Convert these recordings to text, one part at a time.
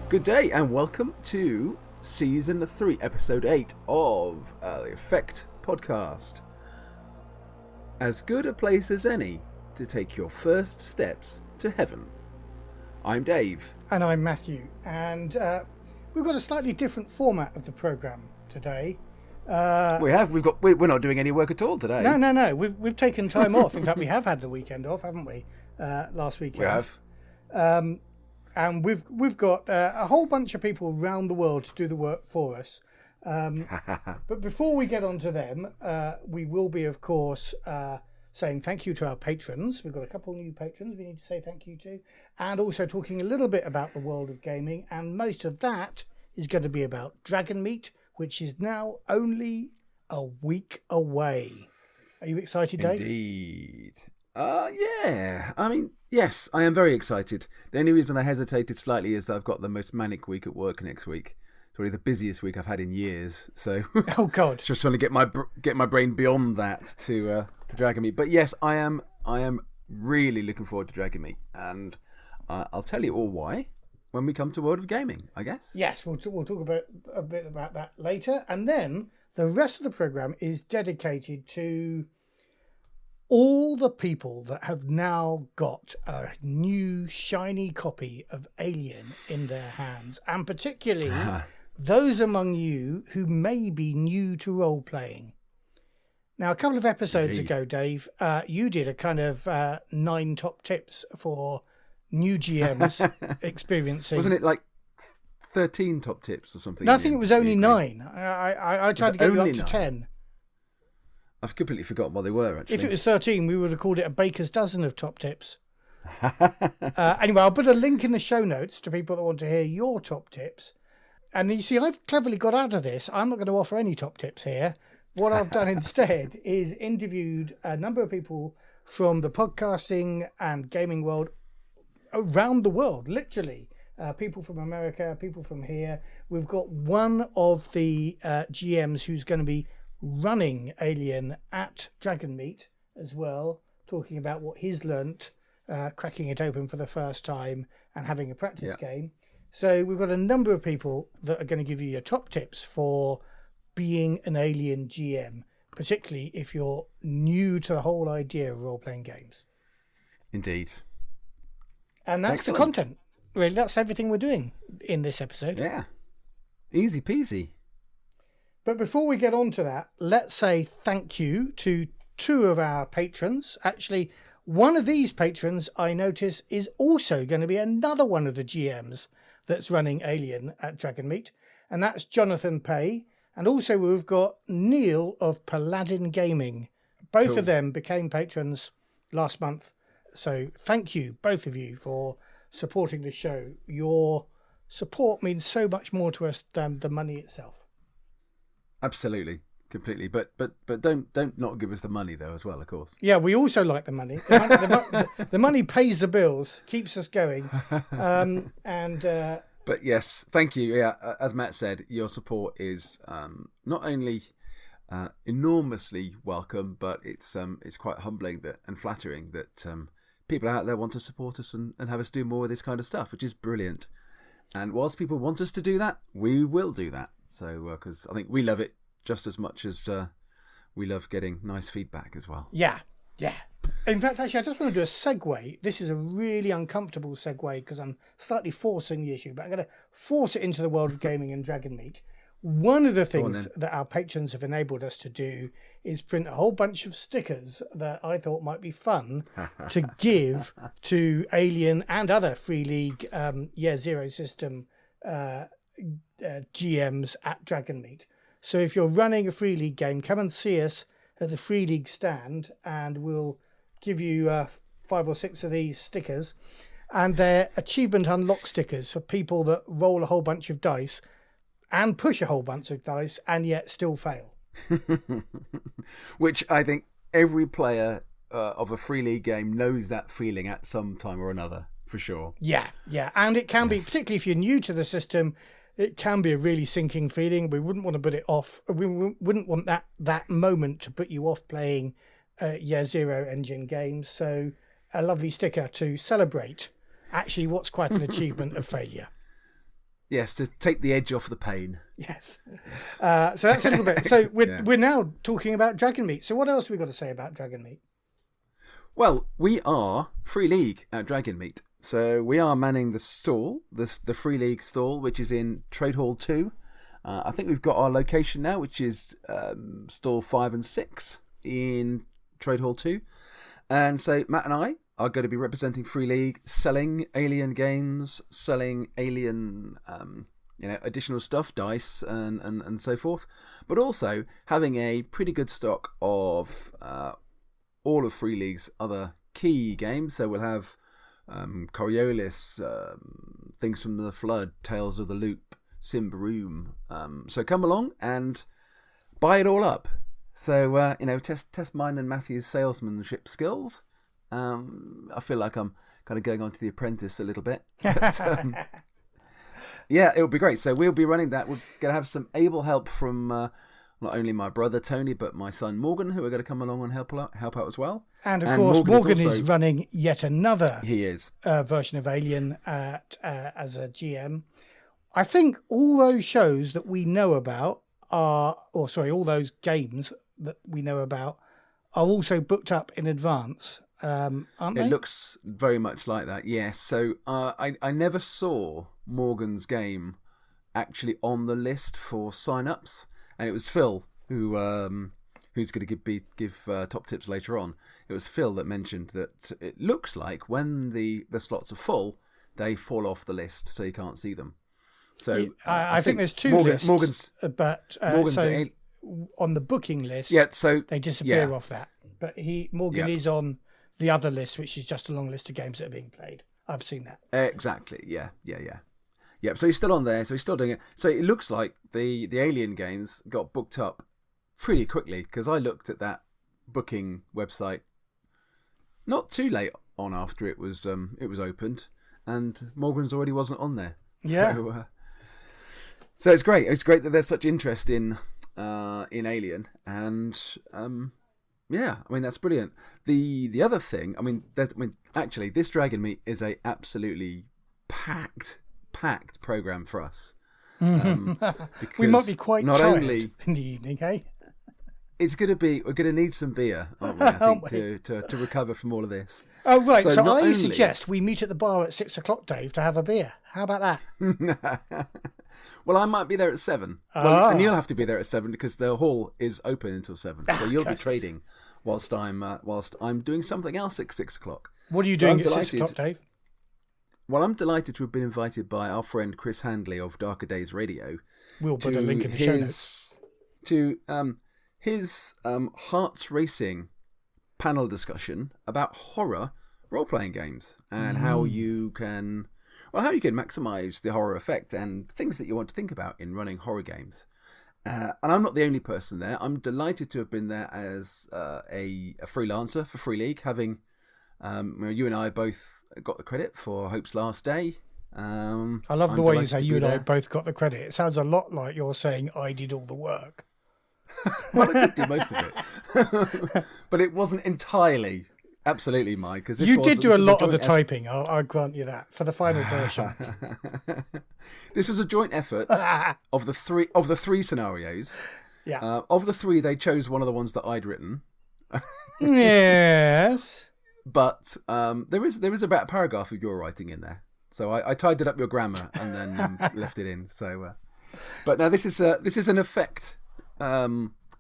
Good day and welcome to Season 3, Episode 8 of the Effekt podcast. As good a place as any to take your first steps to heaven. I'm Dave. And I'm Matthew. And we've got a slightly different format of the programme today. We're not doing any work at all today. No. We've taken time off. In fact, we have had the weekend off, haven't we? Last weekend. We have. And we've got a whole bunch of people around the world to do the work for us. But before we get on to them, we will be, of course, saying thank you to our patrons. We've got a couple of new patrons we need to say thank you to. And also talking a little bit about the world of gaming. And most of that is going to be about Dragonmeet, which is now only a week away. Are you excited, Dave? Indeed. Yeah. I mean, yes, I am very excited. The only reason I hesitated slightly is that I've got the most manic week at work next week. It's probably the busiest week I've had in years. So, oh God, just trying to get my brain beyond that to Dragonmeet. But yes, I am really looking forward to Dragonmeet, and I'll tell you all why when we come to World of Gaming, I guess. Yes, we'll talk a bit about that later, and then the rest of the program is dedicated to all the people that have now got a new shiny copy of Alien in their hands, and particularly those among you who may be new to role-playing. Now, a couple of episodes ago, Dave, you did a kind of 9 top tips for new GMs experiencing. Wasn't it like 13 top tips or something? No, I think it was only 9. I tried to get you up to 10. I've completely forgotten what they were, actually. If it was 13, we would have called it a baker's dozen of top tips. Anyway, I'll put a link in the show notes to people that want to hear your top tips. And you see, I've cleverly got out of this. I'm not going to offer any top tips here. What I've done instead is interviewed a number of people from the podcasting and gaming world around the world, literally. People from America, people from here. We've got one of the GMs who's going to be running Alien at Dragonmeet as well, talking about what he's learnt, cracking it open for the first time and having a practice game. So we've got a number of people that are going to give you your top tips for being an Alien GM, particularly if you're new to the whole idea of role-playing games. Indeed. And that's Excellent. The content. Really, that's everything we're doing in this episode. Yeah. Easy peasy. But before we get on to that, let's say thank you to 2 of our patrons. Actually, one of these patrons, I notice, is also going to be another one of the GMs that's running Alien at Dragonmeet, and that's Jonathan Pay. And also we've got Neil of Paladin Gaming. Both of them became patrons last month. So thank you, both of you, for supporting the show. Your support means so much more to us than the money itself. Absolutely, completely. But don't not give us the money though as well, of course. Yeah, we also like the money. The money pays the bills, keeps us going. But yes, thank you. Yeah, as Matt said, your support is not only enormously welcome, but it's quite humbling and flattering that people out there want to support us and have us do more of this kind of stuff, which is brilliant. And whilst people want us to do that, we will do that. So, because I think we love it just as much as we love getting nice feedback as well. Yeah. In fact, actually, I just want to do a segue. This is a really uncomfortable segue because I'm slightly forcing the issue, but I'm going to force it into the world of gaming and Dragonmeet. One of the things that our patrons have enabled us to do is print a whole bunch of stickers that I thought might be fun to give to Alien and other Free League Zero System GMs at Dragonmeet. So if you're running a Free League game, come and see us at the Free League stand and we'll give you 5 or 6 of these stickers. And they're achievement unlock stickers for people that roll a whole bunch of dice and push a whole bunch of dice and yet still fail. Which I think every player of a Free League game knows that feeling at some time or another, for sure. Yeah. And it can be, particularly if you're new to the system, it can be a really sinking feeling. We wouldn't want to put it off. We wouldn't want that moment to put you off playing Zero Engine games. So a lovely sticker to celebrate actually what's quite an achievement of failure. Yes, to take the edge off the pain. Yes. So that's a little bit. So we're now talking about Dragonmeet. So what else have we got to say about Dragonmeet? Well, we are Free League at Dragonmeet. So we are manning the stall, the Free League stall, which is in Trade Hall 2. I think we've got our location now, which is stall 5 and 6 in Trade Hall 2. And so Matt and I are going to be representing Free League, selling Alien games, selling Alien additional stuff, dice and so forth, but also having a pretty good stock of all of Free League's other key games. So we'll have Coriolis, Things from the Flood, Tales of the Loop, Symbaroum. So come along and buy it all up. So test mine and Matthew's salesmanship skills. I feel like I'm kind of going on to The Apprentice a little bit. But, yeah, it'll be great. So we'll be running that. We're going to have some able help from not only my brother Tony, but my son Morgan, who are going to come along and help out as well. And of course, Morgan is running yet another version of Alien as a GM. I think all those shows that we know about all those games that we know about are also booked up in advance. Aren't they? It looks very much like that, yes. So I never saw Morgan's game actually on the list for sign-ups, and it was Phil who's going to give top tips later on. It was Phil that mentioned that it looks like when the slots are full, they fall off the list, so you can't see them. So I think there's two lists, Morgan's on the booking list, so they disappear off that. But Morgan is on the other list, which is just a long list of games that are being played. I've seen that. Exactly. Yeah. So he's still on there. So he's still doing it. So it looks like the Alien games got booked up pretty quickly, because I looked at that booking website not too late on after it was opened, and Morgan's already wasn't on there. Yeah. So it's great. It's great that there's such interest in Alien, and yeah, I mean, that's brilliant. The other thing, actually, this Dragonmeet is a absolutely packed program for us. We might be quite tired in the evening, eh? We're going to need some beer, aren't we? I think to recover from all of this. Oh right, so I suggest we meet at the bar at 6 o'clock, Dave, to have a beer. How about that? Well, I might be there at 7. Well, and you'll have to be there at 7 because the hall is open until 7. So you'll be trading whilst I'm doing something else at 6 o'clock. What are you doing at 6 o'clock, Dave? Well, I'm delighted to have been invited by our friend Chris Handley of Darker Days Radio. We'll put a link in the show notes. To his Hearts Racing panel discussion about horror role-playing games and how you can maximise the horror effect and things that you want to think about in running horror games. And I'm not the only person there. I'm delighted to have been there as a freelancer for Free League, having you and I both got the credit for Hope's Last Day. I love the way you say you and I both got the credit. It sounds a lot like you're saying I did all the work. Well, I did do most of it. But it wasn't entirely absolutely mine, because you did do a lot of the typing. I'll grant you that for the final version. This was a joint effort of the three scenarios. Yeah. Of the 3, they chose one of the ones that I'd written. Yes. But there is about a paragraph of your writing in there, so I tidied up your grammar and then left it in. So, but now this is an Effekt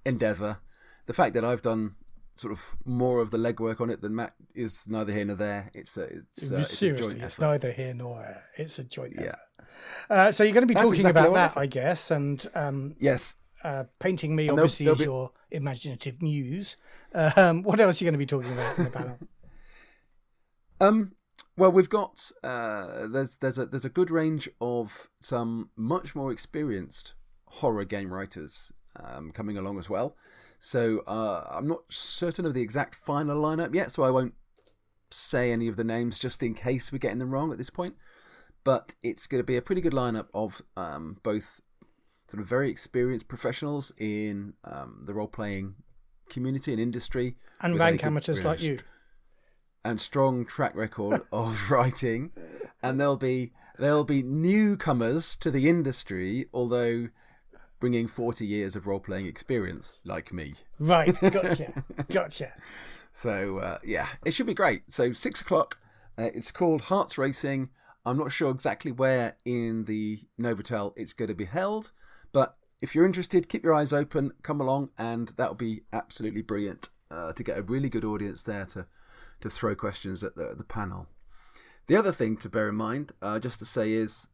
endeavour. The fact that I've done sort of more of the legwork on it than Matt is neither here nor there. It's a joint effort. It's neither here nor there. It's a joint effort. So you're going to be talking about that, I guess, and yes, painting me obviously as your imaginative muse. What else are you going to be talking about in the panel? Well, we've got there's a good range of some much more experienced horror game writers coming along as well. So I'm not certain of the exact final lineup yet, so I won't say any of the names just in case we're getting them wrong at this point. But it's going to be a pretty good lineup of both sort of very experienced professionals in the role-playing community and industry. And rank amateurs like you. And strong track record of writing. And there'll be There'll be newcomers to the industry, although bringing 40 years of role-playing experience, like me. Right, gotcha. So, it should be great. So 6 o'clock, it's called Hearts Racing. I'm not sure exactly where in the Novotel it's going to be held, but if you're interested, keep your eyes open, come along, and that'll be absolutely brilliant to get a really good audience there to throw questions at the panel. The other thing to bear in mind, just to say is,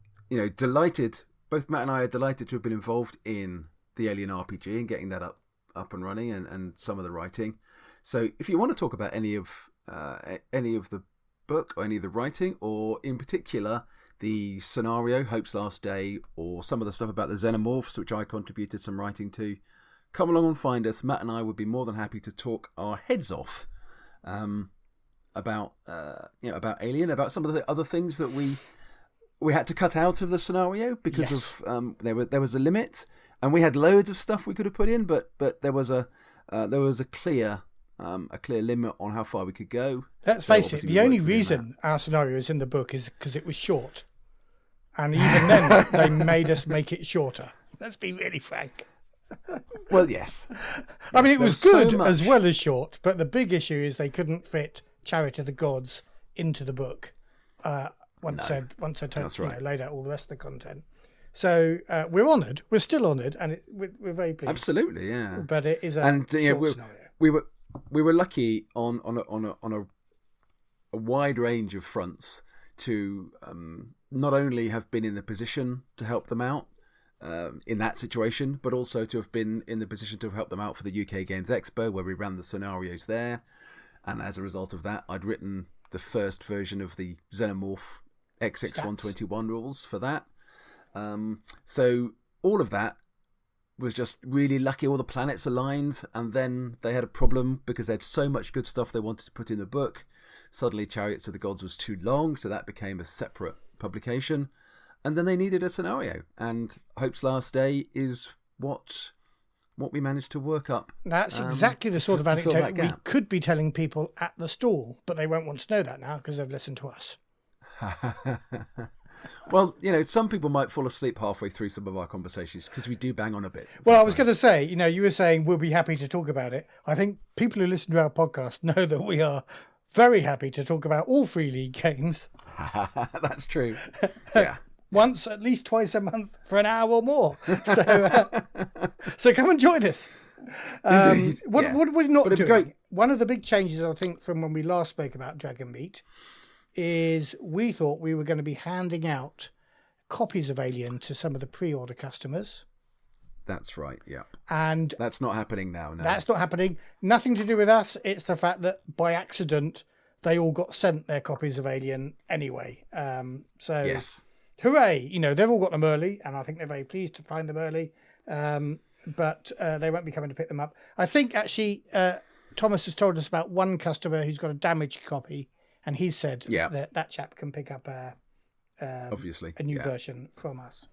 delighted, both Matt and I are delighted to have been involved in the Alien RPG and getting that up and running and some of the writing. So if you want to talk about any of the book or any of the writing, or in particular the scenario Hope's Last Day, or some of the stuff about the xenomorphs which I contributed some writing to, come along and find us. Matt and I would be more than happy to talk our heads off about Alien, about some of the other things that we had to cut out of the scenario because of there was a limit, and we had loads of stuff we could have put in, but there was a clear limit on how far we could go. Let's face it, the only reason our scenario is in the book is because it was short. And even then, they made us make it shorter. Let's be really frank. Well, yes. I mean, it was good as well as short, but the big issue is they couldn't fit Chariot of the Gods into the book once I laid out all the rest of the content. So we're honoured. We're still honoured, and we're very pleased. Absolutely, yeah. But it is a short scenario. We were lucky on a wide range of fronts to not only have been in the position to help them out in that situation, but also to have been in the position to help them out for the UK Games Expo, where we ran the scenarios there. And as a result of that, I'd written the first version of the Xenomorph XX121 rules for that. So all of that was just really lucky. All the planets aligned, and then they had a problem because they had so much good stuff they wanted to put in the book. Suddenly Chariots of the Gods was too long, so that became a separate publication, and then they needed a scenario, and Hope's Last Day is what we managed to work up. That's exactly the sort of anecdote we could be telling people at the stall, but they won't want to know that now because they've listened to us. Well, some people might fall asleep halfway through some of our conversations because we do bang on a bit. Well, I was going to say, you were saying we'll be happy to talk about it. I think people who listen to our podcast know that we are very happy to talk about all Free League games. That's true. Yeah. Once, at least twice a month for an hour or more. So come and join us. What are we not doing? Great. One of the big changes, I think, from when we last spoke about Dragonmeet is we thought we were going to be handing out copies of Alien to some of the pre-order customers. That's right, yeah. And that's not happening now, no. That's not happening. Nothing to do with us. It's the fact that by accident, they all got sent their copies of Alien anyway. Yes. Hooray! They've all got them early, and I think they're very pleased to find them early. But they won't be coming to pick them up. I think, actually, Thomas has told us about one customer who's got a damaged copy, and he said that chap can pick up obviously a new version from us.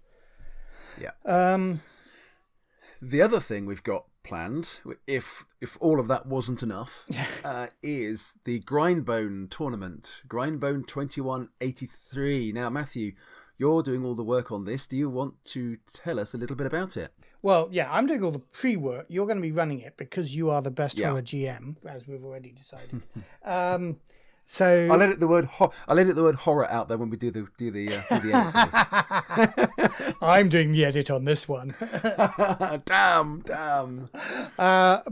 Yeah. The other thing we've got planned, if all of that wasn't enough, is the Grindbone tournament, Grindbone 2183. Now, Matthew, you're doing all the work on this. Do you want to tell us a little bit about it? Well, yeah, I'm doing all the pre-work. You're going to be running it because you are the best horror GM, as we've already decided. So I'll edit the word horror out there when we do the edit. I'm doing the edit on this one. Damn. I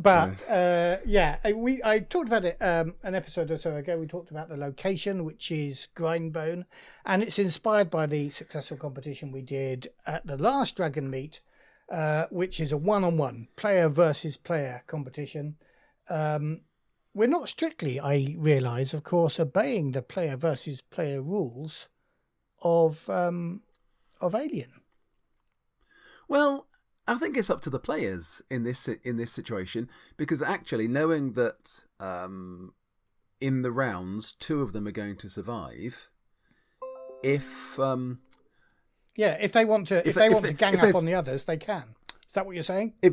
talked about it an episode or so ago. We talked about the location, which is Grindbone, and it's inspired by the successful competition we did at the last Dragonmeet, which is a one-on-one player versus player competition. We're not strictly, I realise, of course, obeying the player versus player rules of Alien. Well, I think it's up to the players in this situation, because actually knowing that in the rounds 2 of them are going to survive, if they want to gang up on the others, they can. Is that what you're saying? It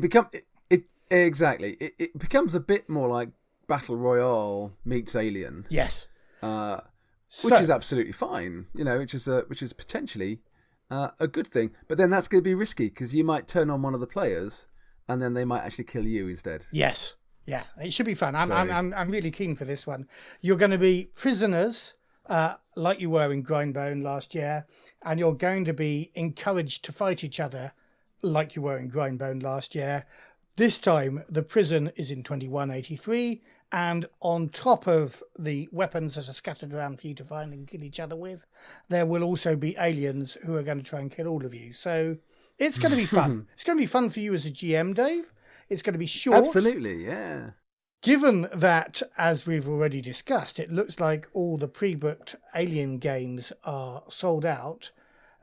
becomes a bit more like Battle Royale meets Alien. Yes. which is absolutely fine. Which is potentially a good thing. But then that's going to be risky because you might turn on one of the players, and then they might actually kill you instead. Yes, yeah, it should be fun. I'm really keen for this one. You're going to be prisoners, like you were in Grindbone last year, and you're going to be encouraged to fight each other, like you were in Grindbone last year. This time, the prison is in 2183, and on top of the weapons that are scattered around for you to find and kill each other with, there will also be aliens who are going to try and kill all of you. So it's going to be fun. It's going to be fun for you as a GM, Dave. It's going to be short. Absolutely, yeah. Given that, as we've already discussed, it looks like all the pre-booked Alien games are sold out.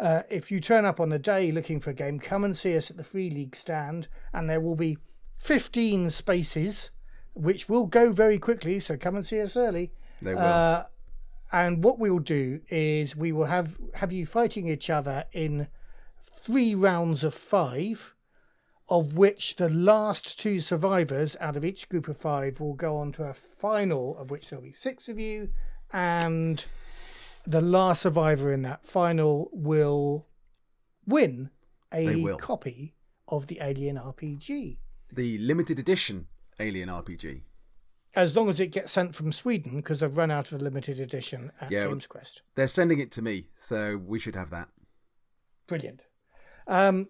If you turn up on the day looking for a game, come and see us at the Free League stand, and there will be 15 spaces, which will go very quickly, so come and see us early. They will. And what we'll do is we will have you fighting each other in 3 rounds of 5, of which the last 2 survivors out of each group of 5 will go on to a final, of which there'll be 6 of you, and the last survivor in that final will win a copy of the Alien RPG. The limited edition Alien RPG. As long as it gets sent from Sweden, because they've run out of the limited edition at Games Quest. They're sending it to me, so we should have that. Brilliant. What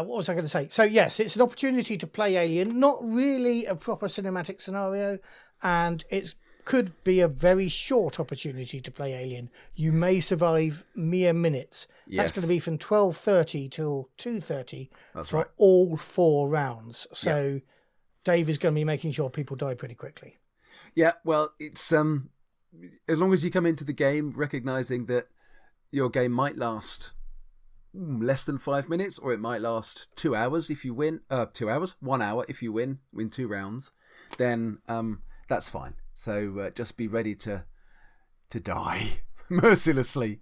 was I going to say? So yes, it's an opportunity to play Alien, not really a proper cinematic scenario, and it could be a very short opportunity to play Alien. You may survive minutes. Yes. That's going to be from 12:30 till 2:30 for all 4 rounds. So Dave is going to be making sure people die pretty quickly. Yeah, well, it's as long as you come into the game recognizing that your game might last less than 5 minutes, or it might last 2 hours if you win. 2 hours, 1 hour if you win 2 rounds, then that's fine. So just be ready to die mercilessly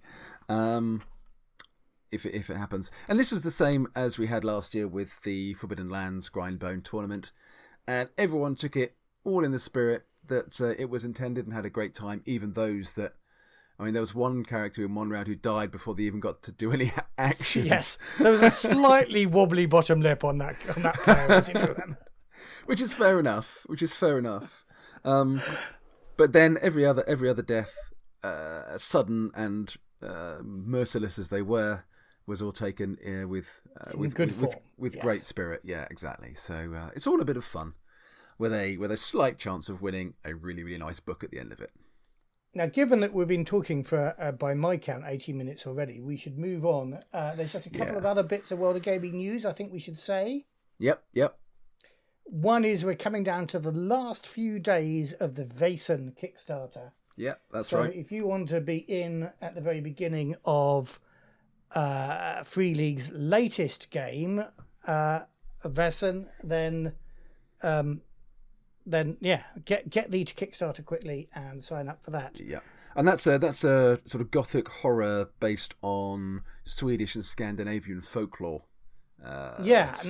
if it happens. And this was the same as we had last year with the Forbidden Lands Grindbone tournament, and everyone took it all in the spirit that it was intended and had a great time. Even those that, I mean, there was one character in one round who died before they even got to do any actions. Yes, there was a slightly wobbly bottom lip on that player, as you remember. Which is fair enough. But then every other death, sudden and merciless as they were, was all taken with great spirit. Yeah, exactly. So it's all a bit of fun, with a slight chance of winning a really, really nice book at the end of it. Now, given that we've been talking for, by my count, 18 minutes already, we should move on. There's just a couple of other bits of World of Gaming news I think we should say. Yep. One is we're coming down to the last few days of the Vaesen Kickstarter. Yeah, that's right. So if you want to be in at the very beginning of Free League's latest game, Vaesen, then get thee to Kickstarter quickly and sign up for that. Yeah, and that's a sort of gothic horror based on Swedish and Scandinavian folklore.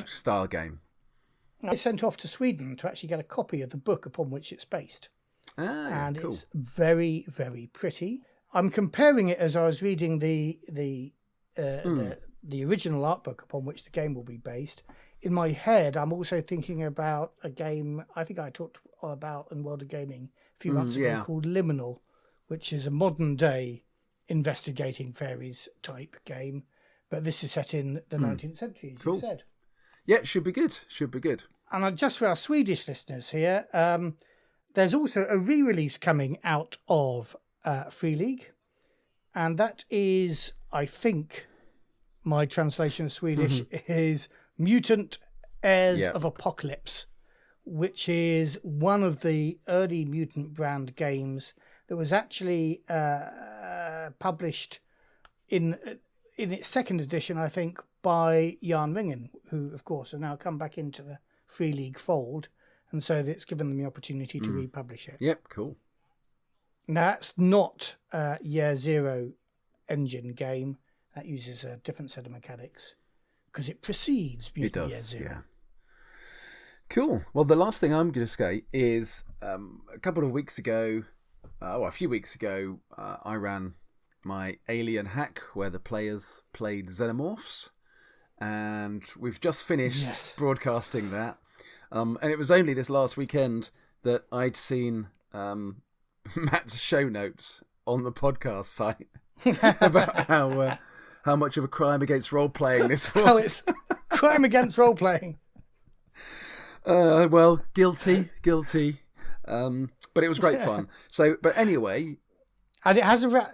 Style game. I sent off to Sweden to actually get a copy of the book upon which it's based. And cool. It's very, very pretty. I'm comparing it as I was reading the original art book upon which the game will be based. In my head, I'm also thinking about a game I think I talked about in World of Gaming a few months ago called Liminal, which is a modern day investigating fairies type game. But this is set in the 19th century, as you said. Yeah, should be good. And just for our Swedish listeners here, there's also a re-release coming out of Free League. And that is, I think, my translation of Swedish is Mutant Heirs of Apocalypse, which is one of the early Mutant brand games that was actually published in its second edition, I think, by Jan Ringen, who, of course, have now come back into the Free League fold, and so it's given them the opportunity to republish it. Yep, cool. That's not a Year Zero engine game. That uses a different set of mechanics, because it precedes Mutant Year Zero. Yeah. Cool. Well, the last thing I'm going to say is a couple of weeks ago, a few weeks ago, I ran my Alien hack where the players played Xenomorphs, and we've just finished broadcasting that. And it was only this last weekend that I'd seen Matt's show notes on the podcast site about how much of a crime against role-playing this was. Oh, it's crime against role-playing. Well, guilty. But it was great fun. So, but anyway... And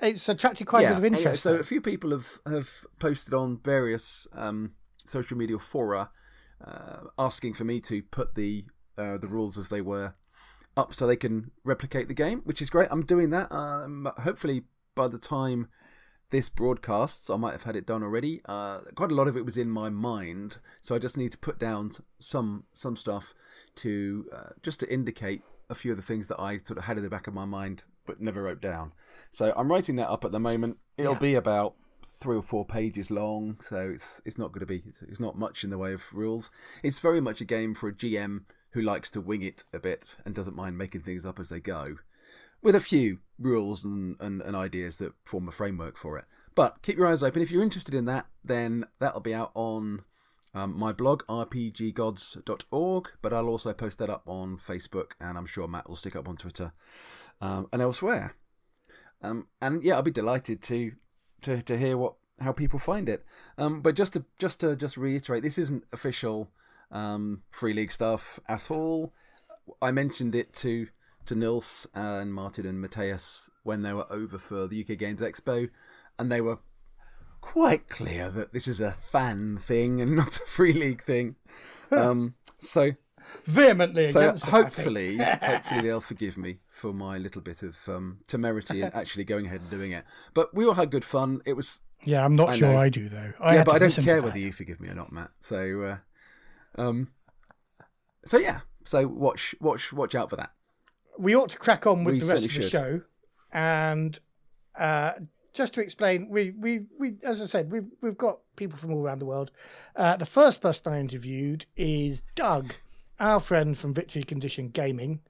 it's attracted quite a bit of interest. Anyway, so a few people have posted on various social media fora asking for me to put the rules as they were up so they can replicate the game, which is great. I'm doing that. Hopefully by the time this broadcasts, I might have had it done already. Quite a lot of it was in my mind, so I just need to put down some stuff to just to indicate a few of the things that I sort of had in the back of my mind but never wrote down. So I'm writing that up at the moment. It'll be about 3 or 4 pages long, so it's not going to be, it's not much in the way of rules. It's very much a game for a GM who likes to wing it a bit and doesn't mind making things up as they go, with a few rules and ideas that form a framework for it. But keep your eyes open. If you're interested in that, then that'll be out on my blog, rpggods.org, but I'll also post that up on Facebook, and I'm sure Matt will stick up on Twitter and elsewhere. And yeah, I'll be delighted to hear how people find it. But just to reiterate, this isn't official Free League stuff at all. I mentioned it to Nils and Martin and Matthias when they were over for the UK Games Expo, and they were quite clear that this is a fan thing and not a Free League thing. So vehemently against hopefully they'll forgive me for my little bit of temerity and actually going ahead and doing it. But we all had good fun. It was. Yeah, I'm not sure I do though. But I don't care whether you forgive me or not, Matt. So yeah. So watch out for that. We ought to crack on with the rest of the show, and just to explain, we as I said, we've got people from all around the world. The first person I interviewed is Doug, our friend from Victory Condition Gaming,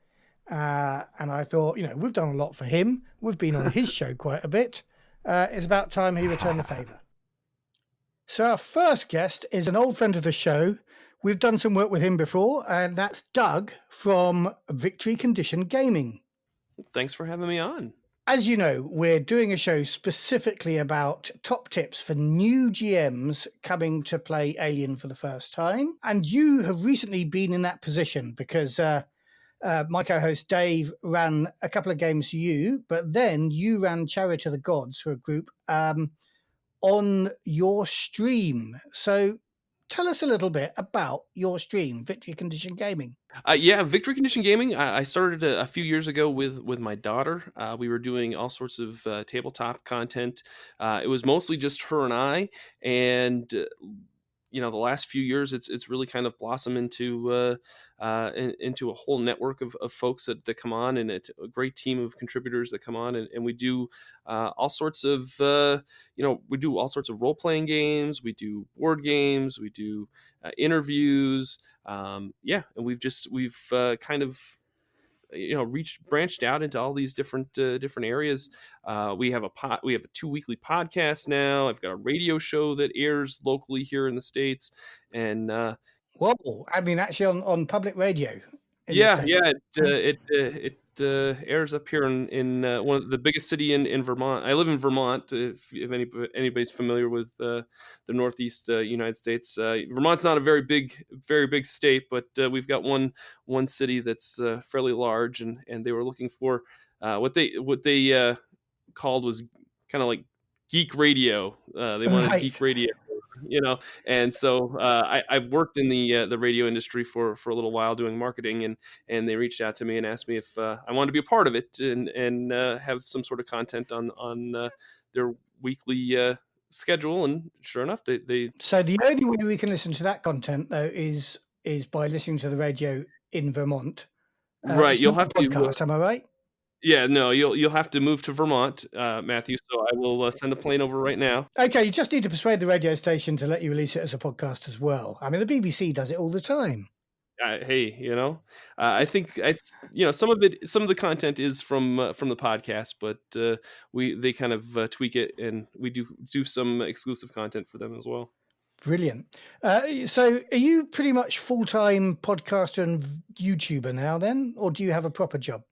and I thought, we've done a lot for him. We've been on his show quite a bit. It's about time he returned the favour. So our first guest is an old friend of the show. We've done some work with him before, and that's Doug from Victory Condition Gaming. Thanks for having me on. As you know, we're doing a show specifically about top tips for new GMs coming to play Alien for the first time. And you have recently been in that position because my co-host Dave ran a couple of games for you, but then you ran Chariot of the Gods for a group on your stream. So tell us a little bit about your stream, Victory Condition Gaming. Victory Condition Gaming. I started a few years ago with my daughter. We were doing all sorts of tabletop content. It was mostly just her and I, and the last few years, it's really kind of blossomed into a whole network of folks that come on, and a great team of contributors that come on, and we do all sorts of role playing games, we do board games, we do interviews, and we've kind of branched out into all these different areas. We have a 2 weekly podcast now. I've got a radio show that airs locally here in the States, and actually on public radio. It airs up here in one of the biggest city in Vermont. I live in Vermont. If anybody's familiar with the Northeast United States, Vermont's not a very big state, but we've got one city that's fairly large, and they were looking for what they called was kind of like geek radio. They wanted geek radio. And so I've worked in the radio industry for a little while doing marketing, and they reached out to me and asked me if I wanted to be a part of it and have some sort of content on their weekly schedule. And sure enough, they. So the only way we can listen to that content though is by listening to the radio in Vermont. Right, you'll have podcast, to. Am I right? Yeah, no, you'll have to move to Vermont, Matthew. So I will send a plane over right now. Okay, you just need to persuade the radio station to let you release it as a podcast as well. I mean, the BBC does it all the time. Hey, I think some of the content is from the podcast, but they kind of tweak it, and we do some exclusive content for them as well. Brilliant. So are you pretty much full-time podcaster and YouTuber now then, or do you have a proper job?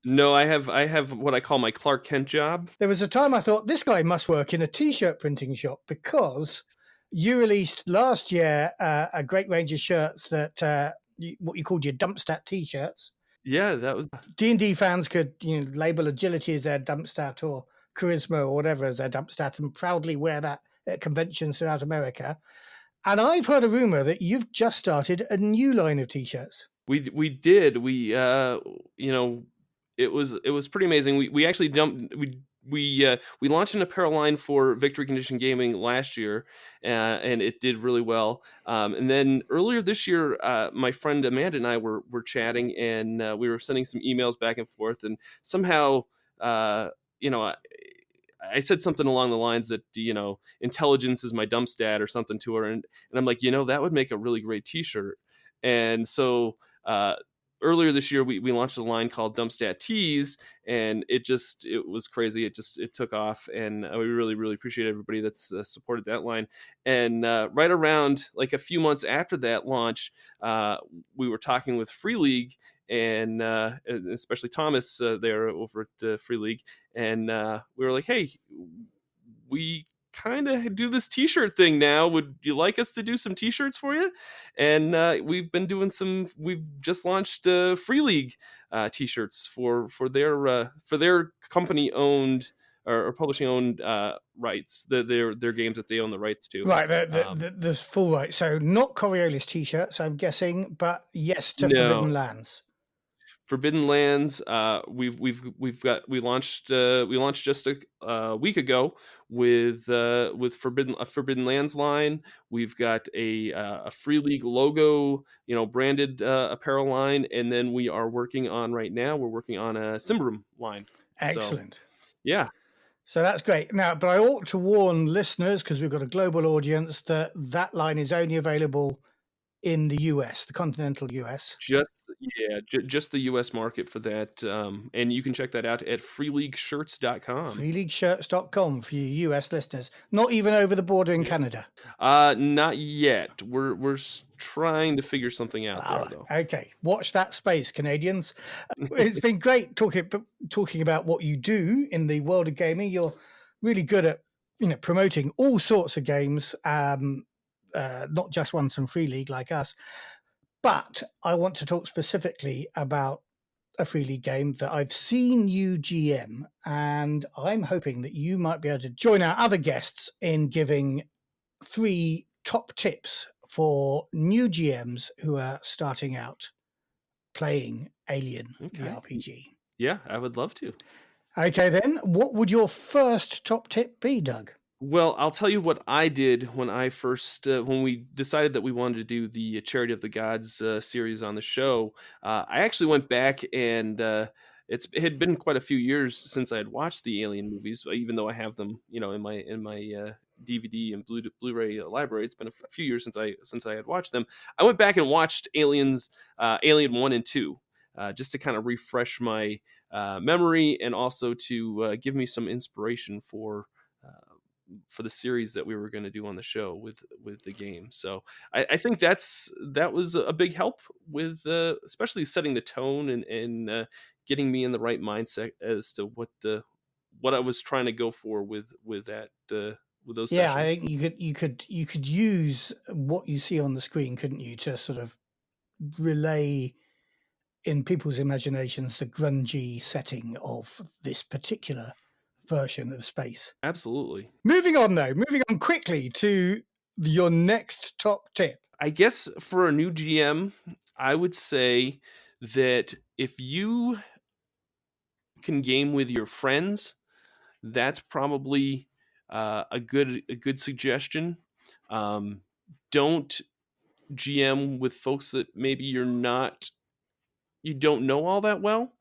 No, I have what I call my Clark Kent job. There was a time I thought this guy must work in a t-shirt printing shop, because you released last year a great range of shirts that what you called your dumpstat t-shirts. Yeah, that was D&D fans could label agility as their dumpstat, or charisma or whatever as their dumpstat, and proudly wear that at conventions throughout America. And I've heard a rumor that you've just started a new line of t-shirts. We did. It was pretty amazing. We actually we launched an apparel line for Victory Condition Gaming last year, and it did really well. And then earlier this year, my friend Amanda and I were chatting, and we were sending some emails back and forth, and somehow, I said something along the lines that intelligence is my dump stat or something to her, and I'm like, that would make a really great T-shirt. And so earlier this year, we launched a line called Dumpstat Tees, and it was crazy. It took off, and we really, really appreciate everybody that's supported that line. And right around like a few months after that launch, we were talking with Free League, and especially Thomas there over at Free League, and we were like, hey, we kind of do this t-shirt thing now. Would you like us to do some t-shirts for you? And we've just launched Free League t-shirts for their company owned or publishing owned rights, their games that they own the rights to. Right, the full right. So not Coriolis t-shirts, I'm guessing, but yes to No. Forbidden Lands. Forbidden Lands, we launched just a week ago with Forbidden Lands line. We've got a Free League logo, branded apparel line, and then we're working on a Symbaroum line. Excellent. So, yeah. So that's great. Now, but I ought to warn listeners, because we've got a global audience, that line is only available in the US, the continental US. Just the US market for that. And you can check that out at freeleagueshirts.com. Freeleagueshirts.com for you US listeners. Not even over the border in Canada. Not yet. We're trying to figure something out there, though. Okay. Watch that space, Canadians. It's been great talking about what you do in the world of gaming. You're really good at promoting all sorts of games. Not just ones from Free League like us, but I want to talk specifically about a Free League game that I've seen you GM, and I'm hoping that you might be able to join our other guests in giving 3 top tips for new GMs who are starting out playing Alien, the RPG. Yeah, I would love to. Okay, then, what would your first top tip be, Doug? Well, I'll tell you what I did when I first when we decided that we wanted to do the Charity of the Gods series on the show. I actually went back, and it had been quite a few years since I had watched the Alien movies, even though I have them, in my DVD and Blu-ray library. It's been a few years since I had watched them. I went back and watched Alien 1 and 2, just to kind of refresh my memory, and also to give me some inspiration for the series that we were going to do on the show with the game. So I think that was a big help with especially setting the tone and getting me in the right mindset as to what I was trying to go for with that with those sessions. I think you could use what you see on the screen, couldn't you, to sort of relay in people's imaginations the grungy setting of this particular version of space. Absolutely. Moving on quickly to your next top tip. I guess for a new GM, I would say that if you can game with your friends, that's probably a good suggestion. Don't GM with folks that maybe you don't know all that well.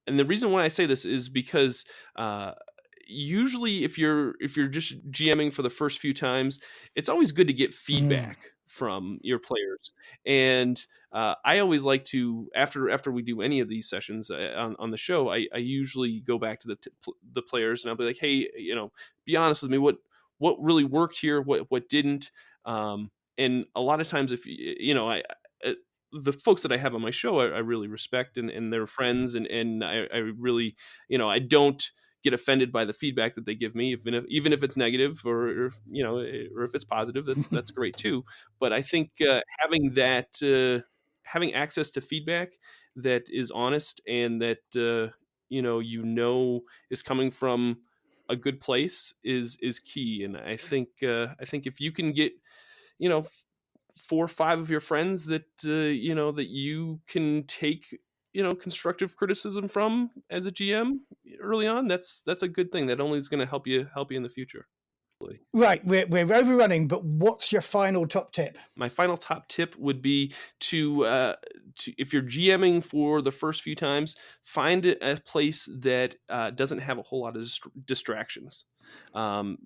And the reason why I say this is because usually if you're just GMing for the first few times, it's always good to get feedback from your players. And I always like to, after we do any of these sessions on the show, I usually go back to the players, and I'll be like, hey, be honest with me, what really worked here, what didn't. And a lot of times, if the folks that I have on my show, I really respect, and they're friends, and I really, I don't get offended by the feedback that they give me, even if it's negative, or if it's positive, that's great too. But I think having having access to feedback that is honest, and that is coming from a good place is key. And I think if you can get 4 or 5 of your friends that that you can take constructive criticism from as a GM early on, that's a good thing. That only is going to help you in the future. Right, we're overrunning, but what's your final top tip? My final top tip would be to if you're GMing for the first few times, find a place that doesn't have a whole lot of distractions. So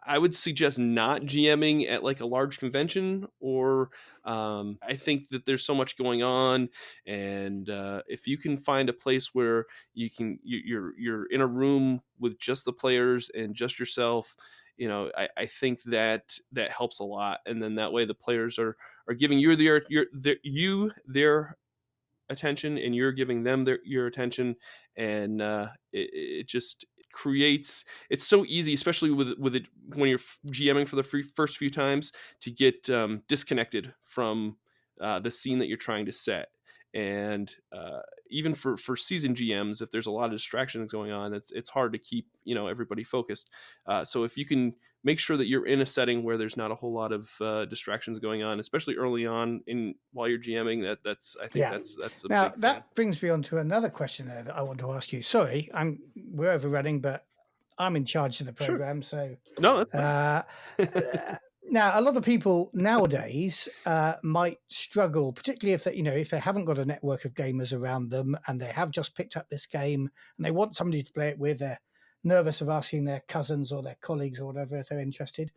I would suggest not GMing at like a large convention, or I think that there's so much going on, and if you can find a place where you're in a room with just the players and just yourself, I think that helps a lot. And then that way the players are giving you their attention, and you're giving them your attention, and it just creates, it's so easy, especially with it when you're GMing for the first few times, to get disconnected from the scene that you're trying to set. And even for seasoned GMs, if there's a lot of distractions going on, it's hard to keep everybody focused. So if you can make sure that you're in a setting where there's not a whole lot of distractions going on, especially early on while you're GMing, that's a now big that fan. brings me on to another question there that I want to ask you. Sorry, we're overrunning, but I'm in charge of the program. Sure. So No, that's fine. Now, a lot of people nowadays might struggle, particularly if they haven't got a network of gamers around them, and they have just picked up this game and they want somebody to play it with. They're nervous of asking their cousins or their colleagues or whatever if they're interested.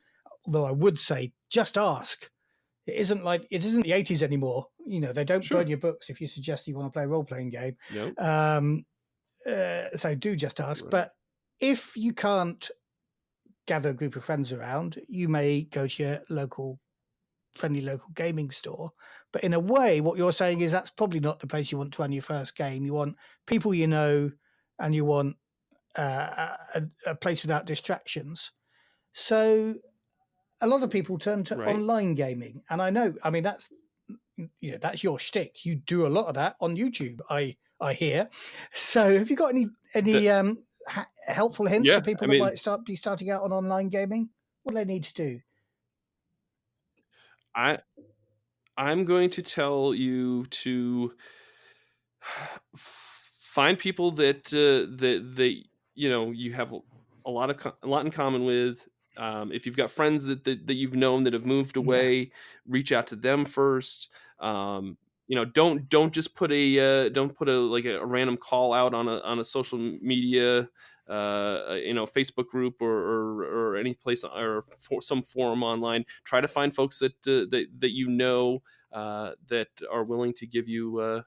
Although I would say, just ask. It isn't the 80s anymore. They don't burn your books if you suggest you want to play a role-playing game. Nope. So do just ask. Right. But if you can't gather a group of friends around, you may go to your friendly local gaming store. But in a way, what you're saying is that's probably not the place you want to run your first game. You want people and you want a place without distractions. So a lot of people turn to online gaming. And that's your shtick. You do a lot of that on YouTube, I hear. So have you got any helpful hints for people that might be starting out on online gaming? What do they need to do? I'm going to tell you to find people that you have a lot in common with. If you've got friends that you've known that have moved away, reach out to them first. Don't just put a random call out on a social media, Facebook group or any place, or some forum online. Try to find folks that that are willing to give you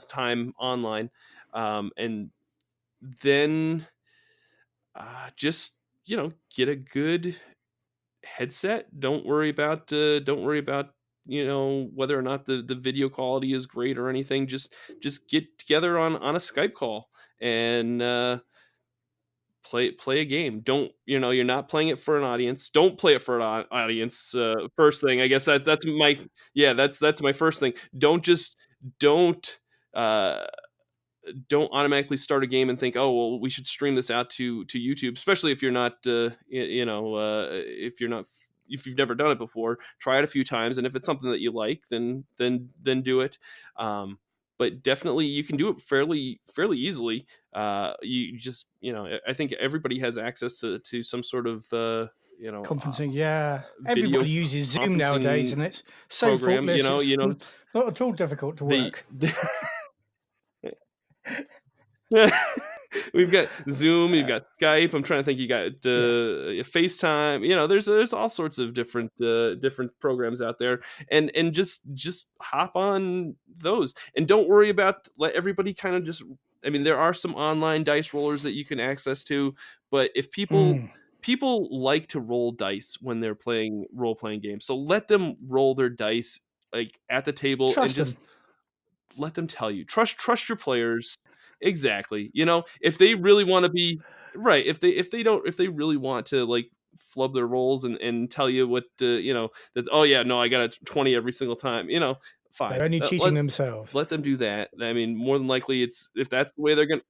time online, and then just get a good headset. Don't worry about whether or not the video quality is great or anything. Just get together on a Skype call and play a game. You're not playing it for an audience. Don't play it for an audience. First thing, I guess that's my first thing. Don't automatically start a game and think, oh, well, we should stream this out to YouTube, especially if you're not, if you've never done it before. Try it a few times, and if it's something that you like, then do it. But definitely, you can do it fairly easily. You just, I think everybody has access to some sort of, conferencing. Everybody uses Zoom nowadays, and it's so program, faultless. It's not at all difficult to work. We've got Zoom, you've got Skype. I'm trying to think. You got FaceTime. You know, there's all sorts of different programs out there, and just hop on those, and don't worry about let everybody kind of just. I mean, there are some online dice rollers that you can access to, but if people like to roll dice when they're playing role-playing games, so let them roll their dice like at the table and just let them tell you. Trust your players. Exactly. You know, if they really want to be right, if they really want to like flub their rolls and tell you what you know, that oh yeah, no, I got a 20 every single time, you know, fine. They're only cheating themselves. Let them do that. I mean, more than likely it's if that's the way they're going to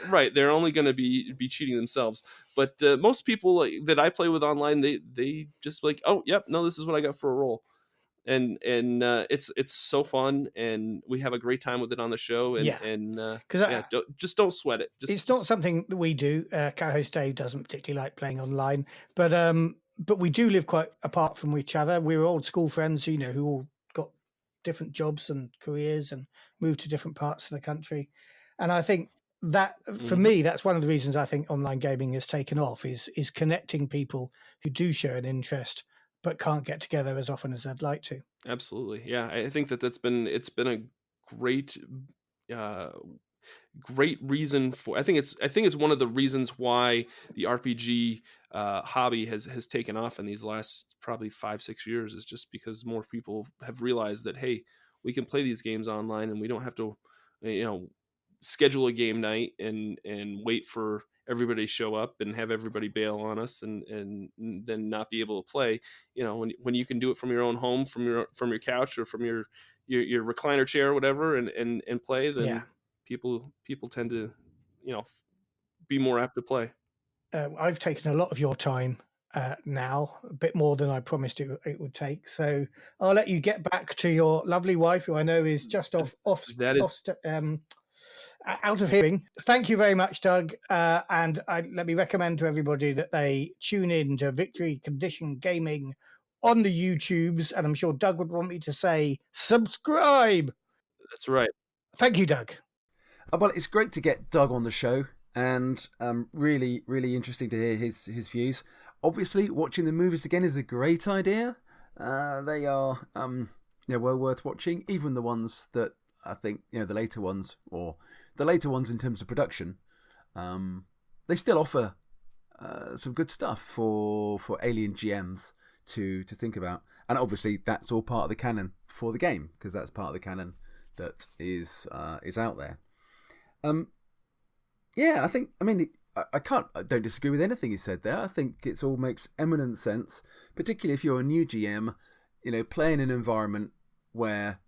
right, they're only going to be cheating themselves. But most people like, that I play with online, they just like, oh, yep, no, this is what I got for a roll, and it's so fun, and we have a great time with it on the show. And just don't sweat it. It's not something that we do. Co-host Dave doesn't particularly like playing online, but we do live quite apart from each other. We're old school friends, you know, who all got different jobs and careers and moved to different parts of the country, and I think that for me, that's one of the reasons I think online gaming has taken off is connecting people who do share an interest but can't get together as often as I'd like to. Absolutely, yeah. I think it's been a great great reason for. I think it's one of the reasons why the RPG hobby has taken off in these last probably 5-6 years, is just because more people have realized that hey, we can play these games online and we don't have to, you know, schedule a game night and wait for everybody to show up and have everybody bail on us and then not be able to play. You know, when you can do it from your own home, from your couch or from your recliner chair or whatever, and play, then people tend to, you know, be more apt to play. I've taken a lot of your time now, a bit more than I promised it would take. So I'll let you get back to your lovely wife, who I know is just out of hearing. Thank you very much, Doug. And let me recommend to everybody that they tune in to Victory Condition Gaming on the YouTubes. And I'm sure Doug would want me to say subscribe. That's right. Thank you, Doug. Well, it's great to get Doug on the show, and really, really interesting to hear his views. Obviously, watching the movies again is a great idea. They are well worth watching, even the ones that I think, you know, the later ones in terms of production, they still offer some good stuff for alien GMs to think about. And obviously that's all part of the canon for the game, because that's part of the canon that is out there. I don't disagree with anything he said there. I think it all makes eminent sense, particularly if you're a new GM, you know, playing in an environment where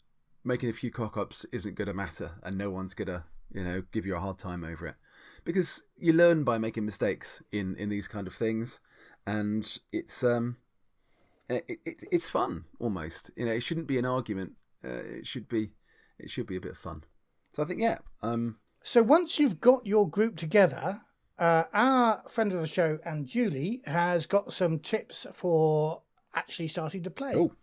making a few cock-ups isn't going to matter and no one's going to, you know, give you a hard time over it. Because you learn by making mistakes in these kind of things, and it's fun almost. You know, it shouldn't be an argument. It should be a bit of fun. So I think, So once you've got your group together, our friend of the show, Anjuli, has got some tips for actually starting to play. Cool.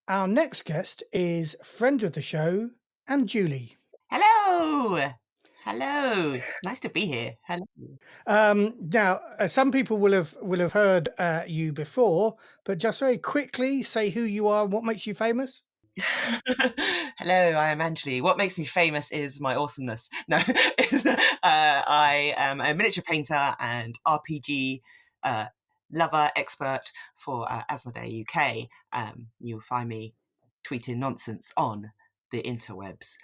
Our next guest is friend of the show, Anjuli. Hello. It's nice to be here. Hello. Now, some people will have heard you before, but just very quickly say who you are and what makes you famous. Hello, I am Anjuli. What makes me famous is my awesomeness. No, I am a miniature painter and RPG lover expert for Asmodee UK. You'll find me tweeting nonsense on the interwebs.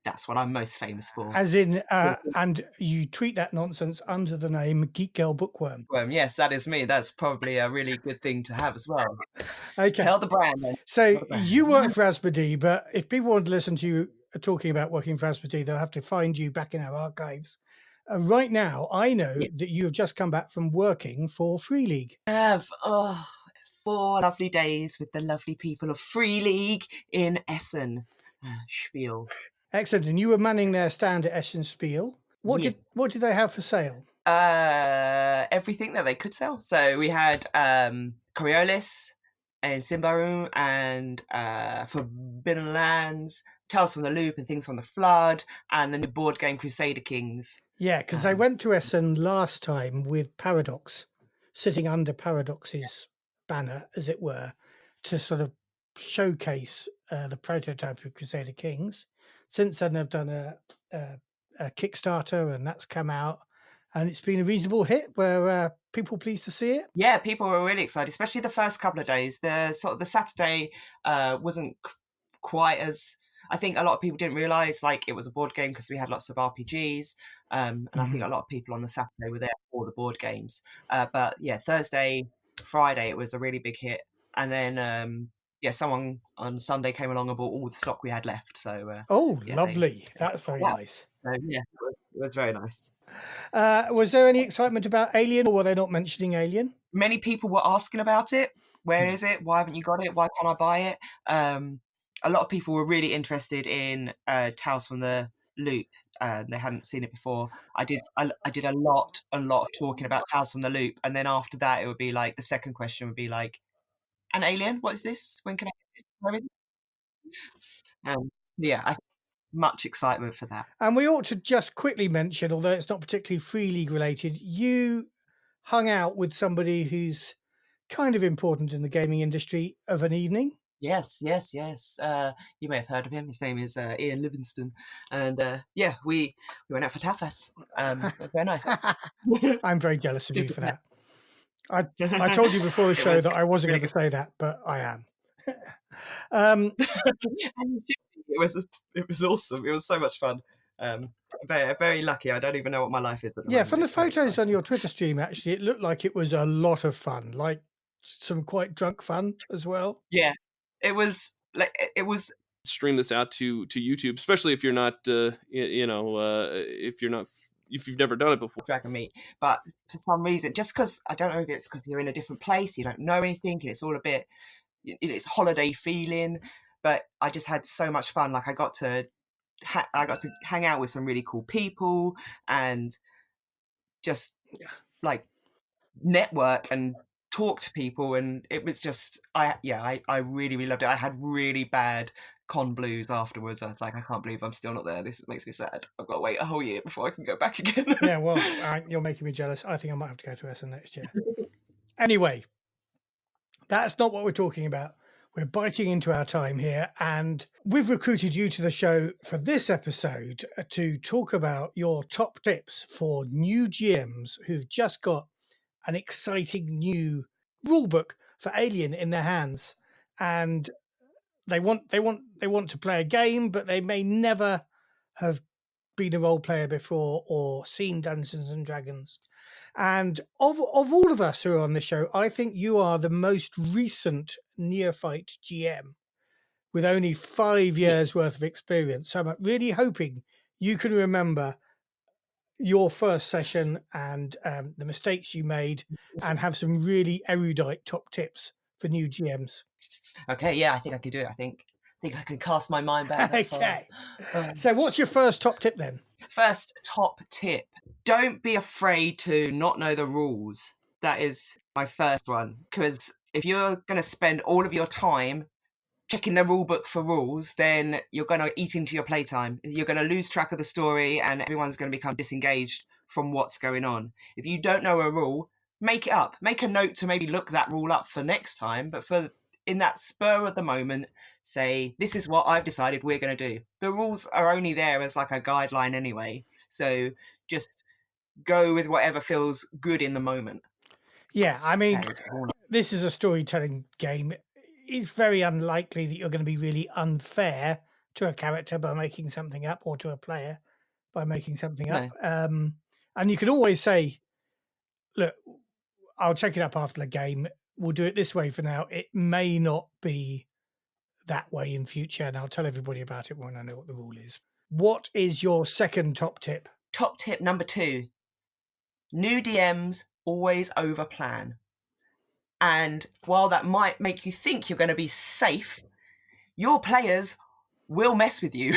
That's what I'm most famous for. As in, and you tweet that nonsense under the name Geek Girl Bookworm. Yes, that is me. That's probably a really good thing to have as well. Okay. Tell the brand then. So you work for Asmodee, but if people want to listen to you talking about working for Asmodee, they'll have to find you back in our archives. Right now, I know that you have just come back from working for Free League. I have 4 lovely days with the lovely people of Free League in Essen, Spiel. Excellent. And you were manning their stand at Essen Spiel. What did they have for sale? Everything that they could sell. So we had Coriolis, and Symbaroum and Forbidden Lands, Tales from the Loop and Things from the Flood, and the new board game Crusader Kings. Yeah, because I went to Essen last time with Paradox, sitting under Paradox's banner, as it were, to sort of showcase the prototype of Crusader Kings. Since then, I've done a Kickstarter, and that's come out, and it's been a reasonable hit. Where people pleased to see it? Yeah, people were really excited, especially the first couple of days. The Saturday wasn't quite as. I think a lot of people didn't realise it was a board game because we had lots of RPGs, and I think a lot of people on the Saturday were there for the board games. But yeah, Thursday, Friday, it was a really big hit, and then someone on Sunday came along and bought all the stock we had left. So lovely! That's very nice. So, yeah, it was very nice. Was there any excitement about Alien, or were they not mentioning Alien? Many people were asking about it. Where is it? Why haven't you got it? Why can't I buy it? A lot of people were really interested in Tales from the Loop. They hadn't seen it before. I did a lot of talking about Tales from the Loop, and then after that, it would be the second question would be an Alien? What is this? When can I get this? Yeah, much excitement for that. And we ought to just quickly mention, although it's not particularly Free League related, you hung out with somebody who's kind of important in the gaming industry of an evening. Yes. You may have heard of him. His name is Ian Livingston, and we went out for tapas. Very nice. I'm very jealous of you for that. I told you before the show that I wasn't going to say that, but I am. It was awesome. It was so much fun. Very, very lucky. I don't even know what my life is at the moment. From the photos on your Twitter stream, actually, it looked like it was a lot of fun, like some quite drunk fun as well. Yeah, it was stream this out to YouTube, especially if you're not if you've never done it before. Dragonmeet, but for some reason, just because I don't know if it's because you're in a different place, you don't know anything, and it's all a bit, it's holiday feeling. But I just had so much fun. I got to hang out with some really cool people and just network and talk to people, and it was just I really, really loved it. I had really bad con blues afterwards. I was like, I can't believe I'm still not there. This makes me sad. I've got to wait a whole year before I can go back again. Yeah, well, you're making me jealous. I think I might have to go to Essen next year. Anyway, that's not what we're talking about. We're biting into our time here, and we've recruited you to the show for this episode to talk about your top tips for new GMs who've just got an exciting new rulebook for Alien in their hands, and they want to play a game, but they may never have been a role player before or seen Dungeons and Dragons. And of all of us who are on the show, I think you are the most recent neophyte GM with only 5 years worth of experience. So I'm really hoping you can remember your first session and the mistakes you made, and have some really erudite top tips for new GMs. Okay, yeah, I think I can do it. I think I can cast my mind back. Okay. So what's your first top tip then? First top tip. Don't be afraid to not know the rules. That is my first one. Because if you're going to spend all of your time checking the rule book for rules, then you're going to eat into your playtime. You're going to lose track of the story, and everyone's going to become disengaged from what's going on. If you don't know a rule, make it up. Make a note to maybe look that rule up for next time. But in that spur of the moment, say, this is what I've decided we're going to do. The rules are only there as a guideline anyway. So just go with whatever feels good in the moment. Yeah, I mean, this is a storytelling game. It's very unlikely that you're going to be really unfair to a character by making something up, or to a player by making something up. And you can always say, look, I'll check it up after the game. We'll do it this way for now. It may not be that way in future, and I'll tell everybody about it when I know what the rule is. What is your second top tip? Top tip number 2. New DMs always overplan. And while that might make you think you're going to be safe, your players will mess with you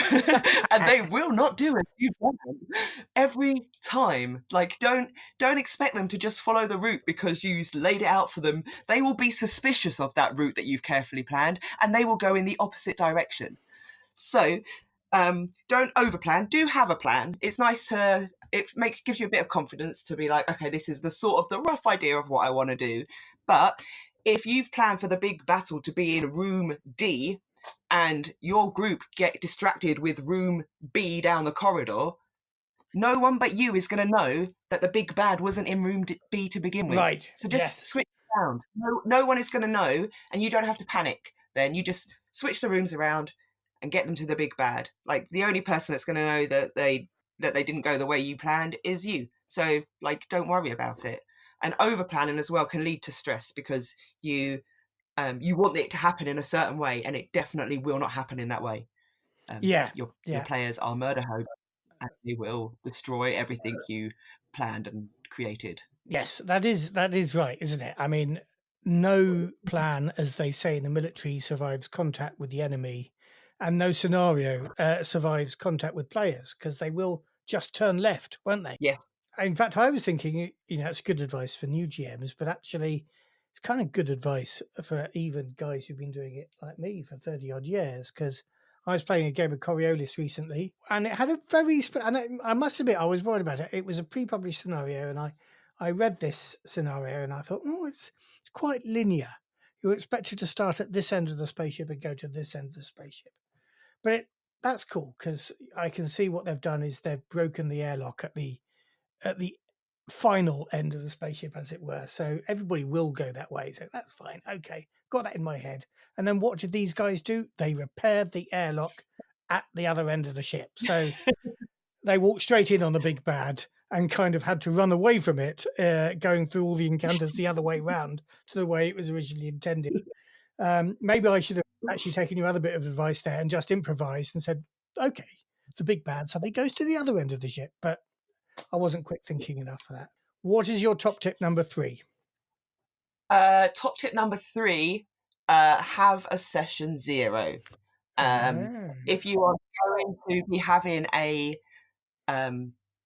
and they will not do as you plan every time. Like, don't expect them to just follow the route because you laid it out for them. They will be suspicious of that route that you've carefully planned, and they will go in the opposite direction. So don't overplan. Do have a plan. It's nice to, gives you a bit of confidence to be like, okay, this is the rough idea of what I want to do. But if you've planned for the big battle to be in room D and your group get distracted with room B down the corridor, no one but you is going to know that the big bad wasn't in room B to begin with. Right. So just switch around. No one is going to know, and you don't have to panic. Then you just switch the rooms around and get them to the big bad. Like, the only person that's going to know that they didn't go the way you planned is you. So, like, don't worry about it. And over planning as well can lead to stress because you want it to happen in a certain way, and it definitely will not happen in that way. Your players are murder hobos, and they will destroy everything you planned and created. Yes, that is right, isn't it? I mean, no plan, as they say in the military, survives contact with the enemy, and no scenario survives contact with players, because they will just turn left, won't they? Yes. In fact, I was thinking, it's good advice for new GMs, but actually it's kind of good advice for even guys who've been doing it like me for 30 odd years, because I was playing a game of Coriolis recently, and it had a very, I must admit, I was worried about it. It was a pre-published scenario, and I read this scenario and I thought, it's quite linear. You're expected to start at this end of the spaceship and go to this end of the spaceship. But that's cool, because I can see what they've done is they've broken the airlock at the final end of the spaceship, as it were. So everybody will go that way. So that's fine. Okay, got that in my head. And then what did these guys do? They repaired the airlock at the other end of the ship. So they walked straight in on the big bad and kind of had to run away from it, going through all the encounters the other way round to the way it was originally intended. Maybe I should have actually taken your other bit of advice there and just improvised and said, okay, the big bad suddenly goes to the other end of the ship. But I wasn't quick thinking enough for that. What is your top tip number 3? Top tip number 3, have a session 0. If you are going to be having a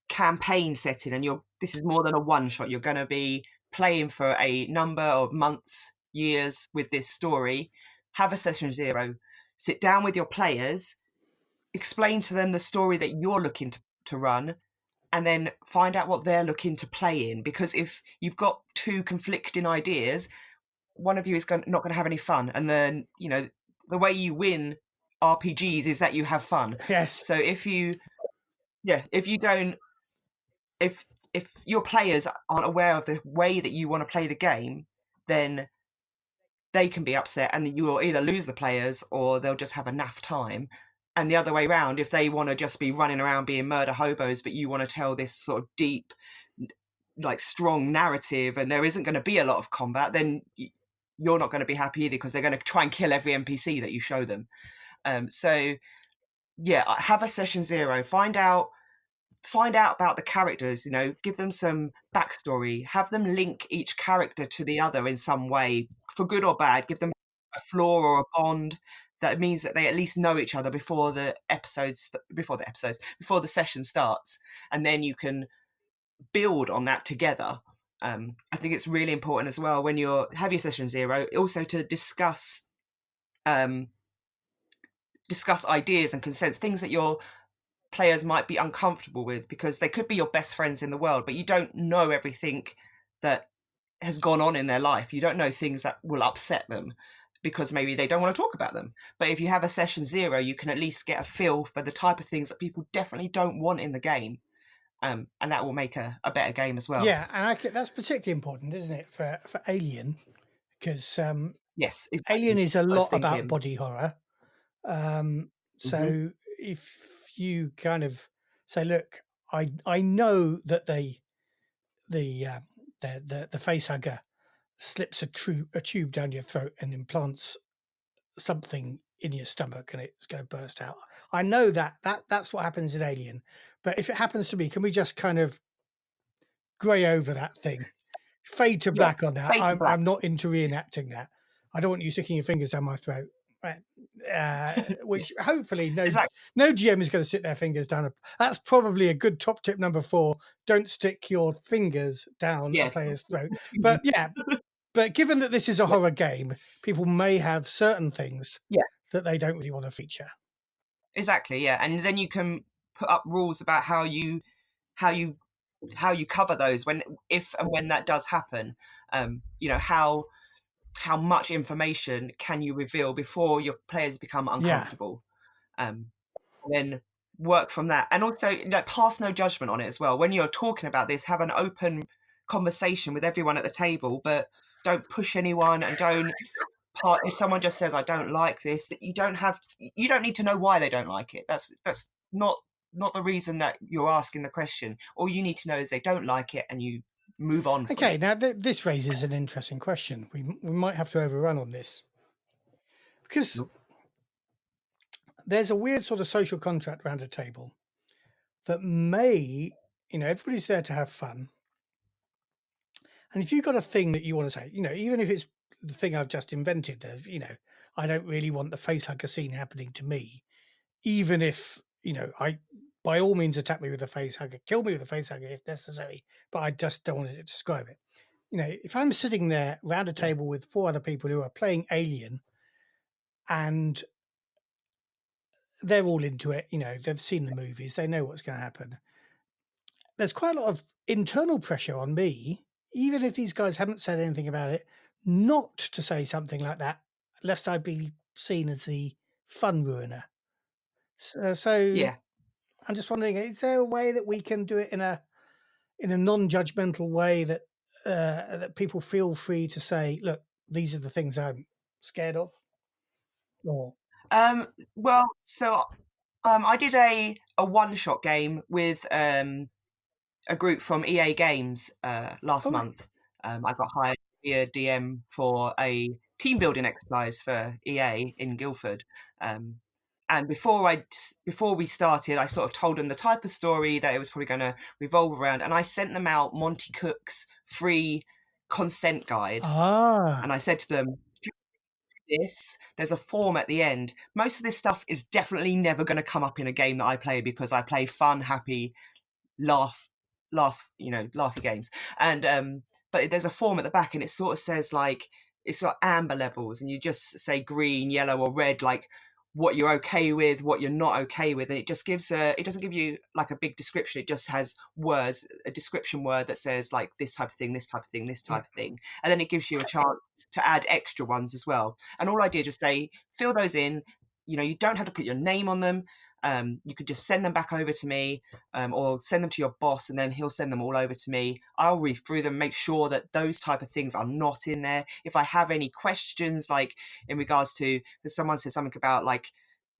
campaign setting, and this is more than a one shot, you're going to be playing for a number of months, years with this story, have a session 0. Sit down with your players, explain to them the story that you're looking to run, and then find out what they're looking to play in. Because if you've got 2 conflicting ideas, one of you is not going to have any fun. And then, the way you win RPGs is that you have fun. Yes. So if your players aren't aware of the way that you want to play the game, then they can be upset, and you will either lose the players or they'll just have a naff time. And the other way around, if they want to just be running around being murder hobos, but you want to tell this sort of deep, like, strong narrative, and there isn't going to be a lot of combat, then you're not going to be happy either, because they're going to try and kill every NPC that you show them. So have a session 0. Find out about the characters, give them some backstory, have them link each character to the other in some way, for good or bad. Give them a flaw or a bond that means that they at least know each other before the session starts, and then you can build on that together. I think it's really important as well when you have your session 0, also to discuss ideas and consents, things that your players might be uncomfortable with, because they could be your best friends in the world, but you don't know everything that has gone on in their life. You don't know things that will upset them, because maybe they don't want to talk about them. But if you have a session 0, you can at least get a feel for the type of things that people definitely don't want in the game. And that will make a better game as well. Yeah, and that's particularly important, isn't it, for Alien? Because yes, exactly. Alien is a lot about body horror. So if you kind of say, look, I know that the facehugger slips a tube down your throat and implants something in your stomach and it's going to burst out. I know that's what happens in Alien, but if it happens to me, can we just kind of grey over that thing, fade to black on that? I'm not into reenacting that. I don't want you sticking your fingers down my throat. right? Which hopefully Exactly. no GM is going to stick their fingers down. That's probably a good top tip number 4. Don't stick your fingers down a player's throat. But yeah, but given that this is a horror game, people may have certain things that they don't really want to feature. Exactly, yeah. And then you can put up rules about how you cover those if and when that does happen. You know, how much information can you reveal before your players become uncomfortable? And then work from that. And also, like, pass no judgment on it as well. When you're talking about this, have an open conversation with everyone at the table, but don't push anyone, and don't if someone just says, I don't like this, that you don't need to know why they don't like it. That's not the reason that you're asking the question. All you need to know is they don't like it, and you move on. Okay, now this raises an interesting question. We might have to overrun on this, because there's a weird sort of social contract around a table that may, everybody's there to have fun. And if you've got a thing that you want to say, even if it's the thing I've just invented of, I don't really want the facehugger scene happening to me, even if, I by all means attack me with a facehugger, kill me with a facehugger if necessary, but I just don't want to describe it. If I'm sitting there around a table with 4 other people who are playing Alien and they're all into it, they've seen the movies, they know what's going to happen. There's quite a lot of internal pressure on me, even if these guys haven't said anything about it, not to say something like that, lest I be seen as the fun ruiner. So yeah, I'm just wondering, is there a way that we can do it in a non-judgmental way that that people feel free to say, look, these are the things I'm scared of? Or well, so I did a one-shot game with a group from EA Games last month. I got hired to be a DM for a team building exercise for EA in Guildford. And before we started, I sort of told them the type of story that it was probably going to revolve around, and I sent them out Monty Cook's free consent guide. And I said to them, there's a form at the end. Most of this stuff is definitely never going to come up in a game that I play, because I play fun, happy, laughy games. And but there's a form at the back, and it sort of says, like, it's got amber levels, and you just say green, yellow, or red, like what you're okay with, what you're not okay with, and it just gives it doesn't give you like a big description. It just has words, a description word that says like this type of thing, this type of thing, this type of thing, and then it gives you a chance to add extra ones as well. And all I did was say, fill those in. You don't have to put your name on them. You could just send them back over to me, or send them to your boss, and then he'll send them all over to me. I'll read through them, make sure that those type of things are not in there. If I have any questions, like in regards to, because someone said something about like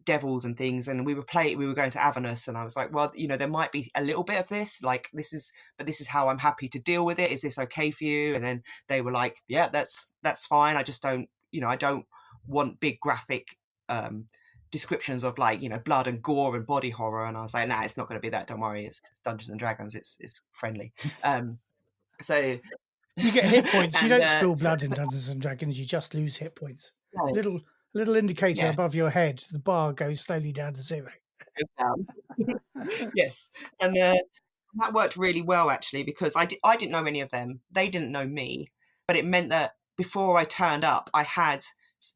devils and things, and we were going to Avernus, and I was like, well, there might be a little bit of this, like this is how I'm happy to deal with it. Is this okay for you? And then they were like, yeah, that's fine. I just don't, I don't want big graphic descriptions of like blood and gore and body horror. And I was like, nah, it's not going to be that, don't worry, it's Dungeons and Dragons, it's friendly. So you get hit points. You don't spill blood in Dungeons and Dragons, you just lose hit points. Little indicator above your head, the bar goes slowly down to 0. Yes. And that worked really well, actually, because I didn't know any of them, they didn't know me, but it meant that before I turned up, I had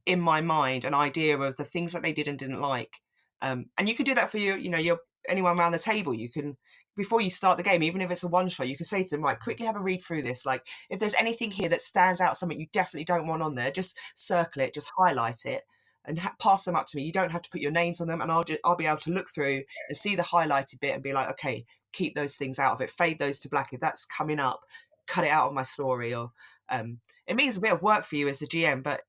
in my mind an idea of the things that they did and didn't like. And you can do that for your anyone around the table. You can, before you start the game, even if it's a one shot, you can say to them, right, quickly have a read through this. Like, if there's anything here that stands out, something you definitely don't want on there, just circle it, just highlight it, and pass them up to me. You don't have to put your names on them, and I'll be able to look through and see the highlighted bit and be like, okay, keep those things out of it, fade those to black. If that's coming up, cut it out of my story. Or it means a bit of work for you as a GM, but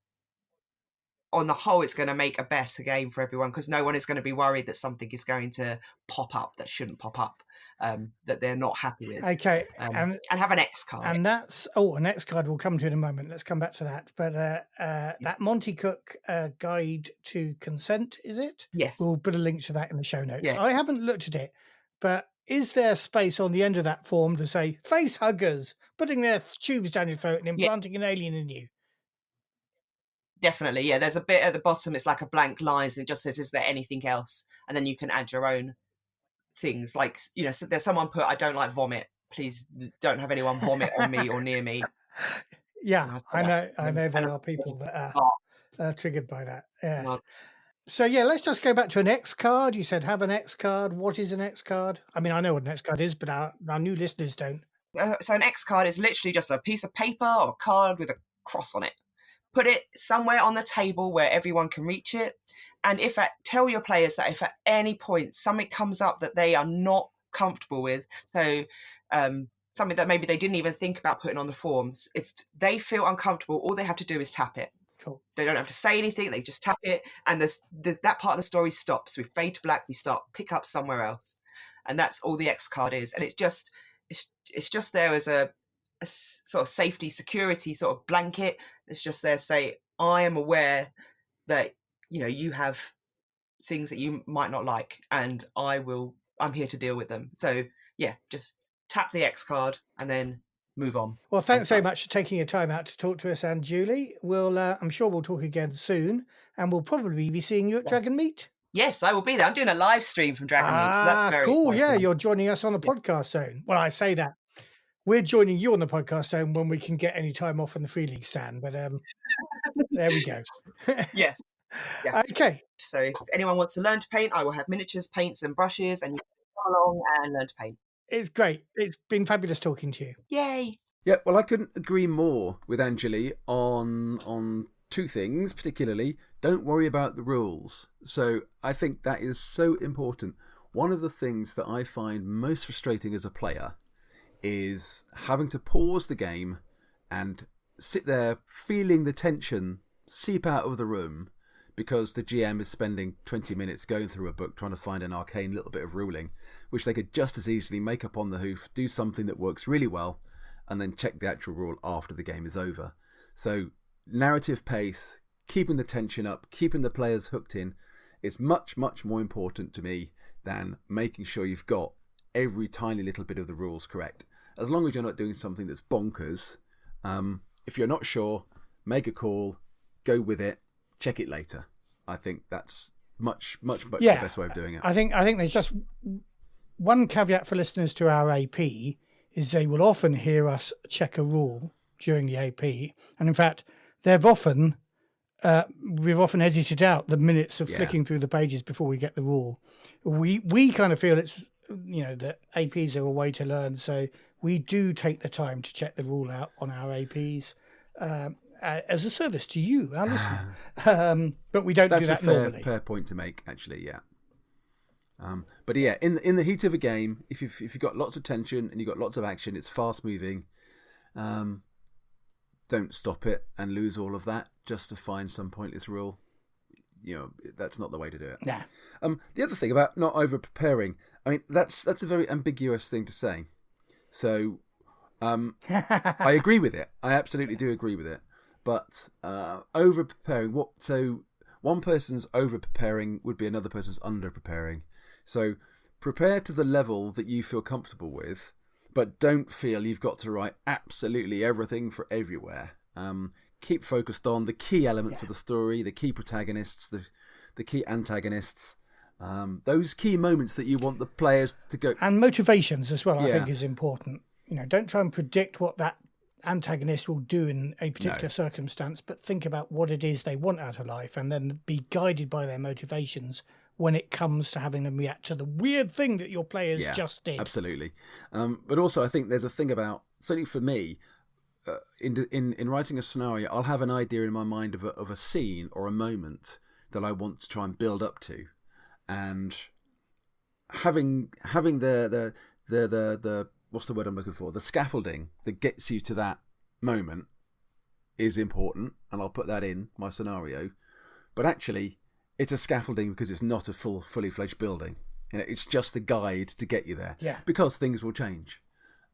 on the whole, it's going to make a better game for everyone, because no one is going to be worried that something is going to pop up that shouldn't pop up, that they're not happy with. Okay, and have an X card. And that's an X card we'll come to in a moment. Let's come back to that. But that Monty Cook guide to consent, is it? Yes. We'll put a link to that in the show notes. Yeah. I haven't looked at it, but is there space on the end of that form to say face huggers putting their tubes down your throat and implanting an alien in you? definitely. Yeah, there's a bit at the bottom. It's like a blank lines, and it just says, "Is there anything else?" And then you can add your own things. Like, you know, so there's someone put, "I don't like vomit. Please don't have anyone vomit on me or near me." Yeah, I know. I know there and are people that oh, are triggered by that. Yes. no. So yeah, let's just go back to an X card. You said have an X card. What is an X card? I mean, I know what an X card is, but our new listeners don't. So an X card is literally just a piece of paper or card with a cross on it. Put it somewhere on the table where everyone can reach it. And tell your players that if at any point something comes up that they are not comfortable with, so something that maybe they didn't even think about putting on the forms, if they feel uncomfortable, all they have to do is tap it. Cool. They don't have to say anything, they just tap it, and that part of the story stops. We fade to black, we start, pick up somewhere else. And that's all the X card is. And it's just there as a sort of safety, security sort of blanket. It's just there to say, I am aware that, you know, you have things that you might not like, and I'm here to deal with them. So yeah, just tap the X card and then move on. Well, thanks very much for taking your time out to talk to us, Anjuli. I'm sure we'll talk again soon, and we'll probably be seeing you at Dragonmeet. Yes, I will be there. I'm doing a live stream from Dragonmeet, so that's very cool. exciting. Yeah, you're joining us on the podcast zone. Well, I say that. We're joining you on the podcast zone when we can get any time off on the Free League stand, but there we go. Yes. Yeah. Okay. So if anyone wants to learn to paint, I will have miniatures, paints and brushes, and you can come along and learn to paint. It's great. It's been fabulous talking to you. Yay. Yeah, well, I couldn't agree more with Anjuli on two things, particularly. Don't worry about the rules. So I think that is so important. One of the things that I find most frustrating as a player is having to pause the game and sit there feeling the tension seep out of the room because the GM is spending 20 minutes going through a book trying to find an arcane little bit of ruling, which they could just as easily make up on the hoof, do something that works really well, and then check the actual rule after the game is over. So narrative pace, keeping the tension up, keeping the players hooked in is much, much more important to me than making sure you've got every tiny little bit of the rules correct. As long as you're not doing something that's bonkers, if you're not sure, make a call, go with it, check it later. I think that's much the best way of doing it. I think there's just one caveat for listeners to our AP is they will often hear us check a rule during the AP, and in fact, we've often edited out the minutes of flicking through the pages before we get the rule. We kind of feel it's, you know, that APs are a way to learn, so we do take the time to check the rule out on our APs as a service to you, our listener. But we don't do that normally. That's a fair point to make, actually. Yeah. But yeah, in the heat of a game, if you've got lots of tension and you've got lots of action, it's fast moving. Don't stop it and lose all of that just to find some pointless rule. You know, that's not the way to do it. Yeah. The other thing about not over preparing, I mean, that's a very ambiguous thing to say. So, I agree with it. I absolutely do agree with it. But over preparing, so one person's over preparing would be another person's under preparing. So prepare to the level that you feel comfortable with, but don't feel you've got to write absolutely everything for everywhere. Keep focused on the key elements of the story, the key protagonists, the key antagonists, those key moments that you want the players to go. And motivations as well, I think, is important. You know, don't try and predict what that antagonist will do in a particular circumstance, but think about what it is they want out of life and then be guided by their motivations when it comes to having them react to the weird thing that your players just did. Absolutely. But also I think there's a thing about, certainly for me, in writing a scenario, I'll have an idea in my mind of a scene or a moment that I want to try and build up to, and having the what's the word I'm looking for? The scaffolding that gets you to that moment is important, and I'll put that in my scenario. But actually, it's a scaffolding because it's not a fully fledged building. You know, it's just a guide to get you there. Yeah. Because things will change.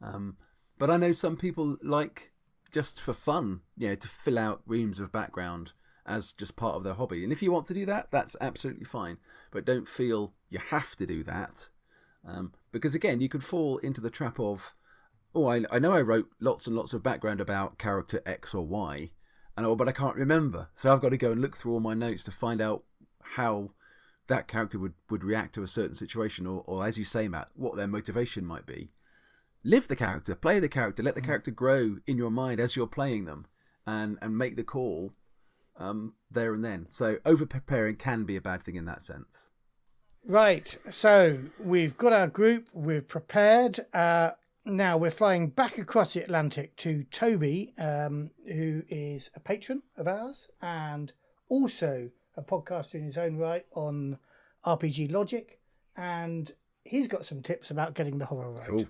But I know some people like, just for fun, you know, to fill out reams of background as just part of their hobby. And if you want to do that, that's absolutely fine. But don't feel you have to do that. Because again, you could fall into the trap of, I know I wrote lots and lots of background about character X or Y, but I can't remember. So I've got to go and look through all my notes to find out how that character would react to a certain situation, or as you say, Matt, what their motivation might be. Live the character, play the character, let the character grow in your mind as you're playing them, and make the call there and then. So over-preparing can be a bad thing in that sense. Right, so we've got our group, we're prepared. Now we're flying back across the Atlantic to Toby, who is a patron of ours and also a podcaster in his own right on RPG Logic, and he's got some tips about getting the horror right. Cool.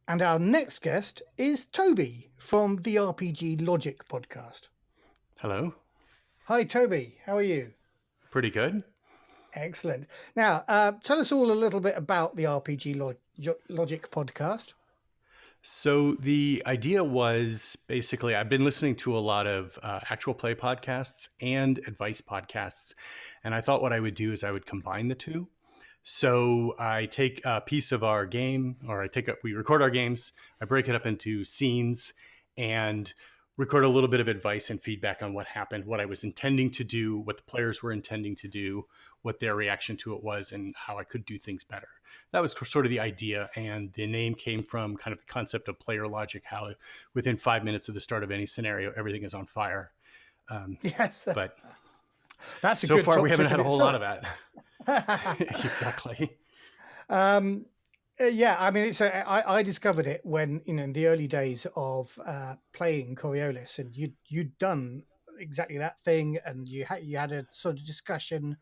And our next guest is Toby from the RPG Logic podcast. Hello. Hi, Toby. How are you? Pretty good. Excellent. Now, tell us all a little bit about the RPG Logic podcast. So the idea was basically I've been listening to a lot of actual play podcasts and advice podcasts, and I thought what I would do is I would combine the two. So I take a piece of our game, or we record our games, I break it up into scenes and record a little bit of advice and feedback on what happened, what I was intending to do, what the players were intending to do, what their reaction to it was, and how I could do things better. That was sort of the idea, and the name came from kind of the concept of player logic, how within 5 minutes of the start of any scenario, everything is on fire. Yes. But that's so far we haven't had a whole lot of that. Exactly. Yeah, I mean, I discovered it when, in the early days of playing Coriolis, and you'd done exactly that thing, and you had a sort of discussion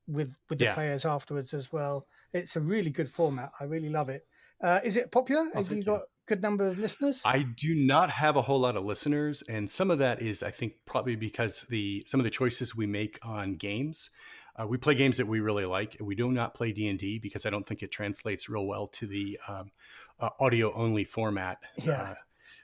with the players afterwards as well. It's a really good format. I really love it. Is it popular? Have you got a good number of listeners? I do not have a whole lot of listeners, and some of that is, I think, probably because some of the choices we make on games. We play games that we really like. We do not play D&D because I don't think it translates real well to the audio-only format. Yeah.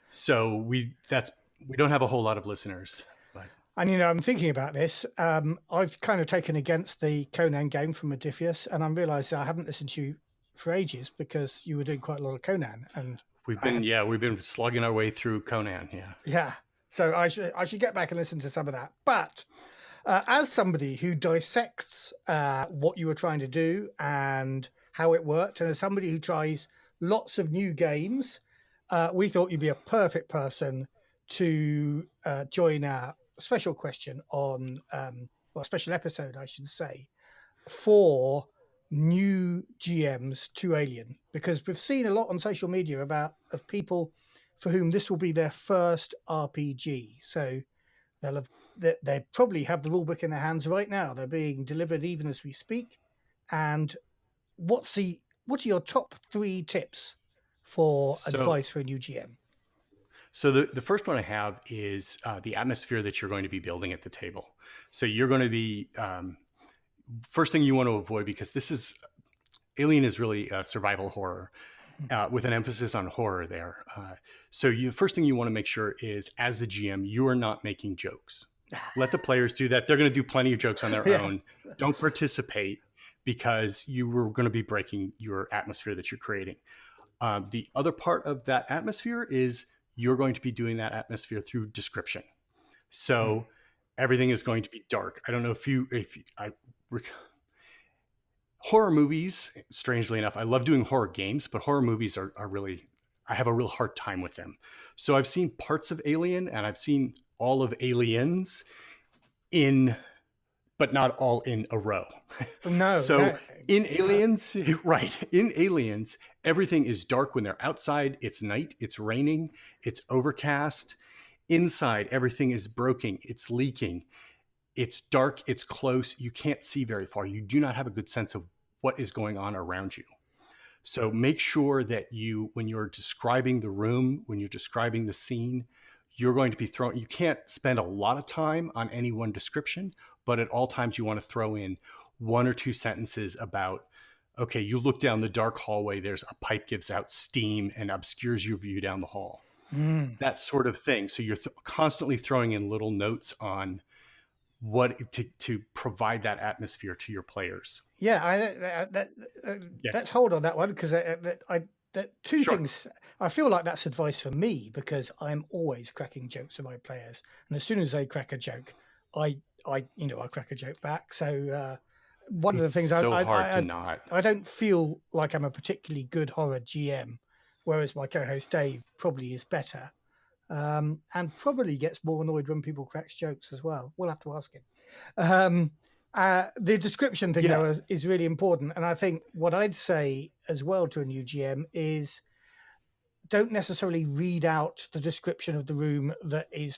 So we don't have a whole lot of listeners. But. And, I'm thinking about this. I've kind of taken against the Conan game from Modiphius, and I'm realising I haven't listened to you for ages because you were doing quite a lot of Conan. And we've been slugging our way through Conan. Yeah. Yeah. So I should get back and listen to some of that. But as somebody who dissects what you were trying to do and how it worked, and as somebody who tries lots of new games, we thought you'd be a perfect person to join our special question on, special episode, I should say, for new GMs to Alien, because we've seen a lot on social media of people for whom this will be their first RPG. So they probably have the rulebook in their hands right now. They're being delivered even as we speak. And what are your top 3 tips for advice for a new GM? So the first one I have is the atmosphere that you're going to be building at the table. So you're going to be first thing you want to avoid, because Alien is really a survival horror with an emphasis on horror there. So the first thing you want to make sure is, as the GM, you are not making jokes. Let the players do that. They're going to do plenty of jokes on their own. Don't participate, because you were going to be breaking your atmosphere that you're creating. The other part of that atmosphere is you're going to be doing that atmosphere through description. So everything is going to be dark. I don't know horror movies, strangely enough, I love doing horror games, but horror movies are really, I have a real hard time with them. So I've seen parts of Alien, and I've seen all of Aliens but not all in a row. No. In Aliens, in Aliens, everything is dark when they're outside. It's night, it's raining, it's overcast. Inside, everything is broken, it's leaking. It's dark, it's close. You can't see very far. You do not have a good sense of what is going on around you. So make sure that when you're describing the room, when you're describing the scene, you're going to be you can't spend a lot of time on any one description, but at all times you want to throw in 1 or 2 sentences about, okay, you look down the dark hallway, there's a pipe gives out steam and obscures your view down the hall. That sort of thing. So you're constantly throwing in little notes on what to provide that atmosphere to your players. Yeah, let's hold on that one, because two Sure. things. I feel like that's advice for me because I'm always cracking jokes with my players, and as soon as they crack a joke, I crack a joke back. So one of the It's things so hard to not. I don't feel like I'm a particularly good horror GM, whereas my co-host Dave probably is better, and probably gets more annoyed when people crack jokes as well. We'll have to ask him. The description thing, though, is really important. And I think what I'd say as well to a new GM is don't necessarily read out the description of the room that is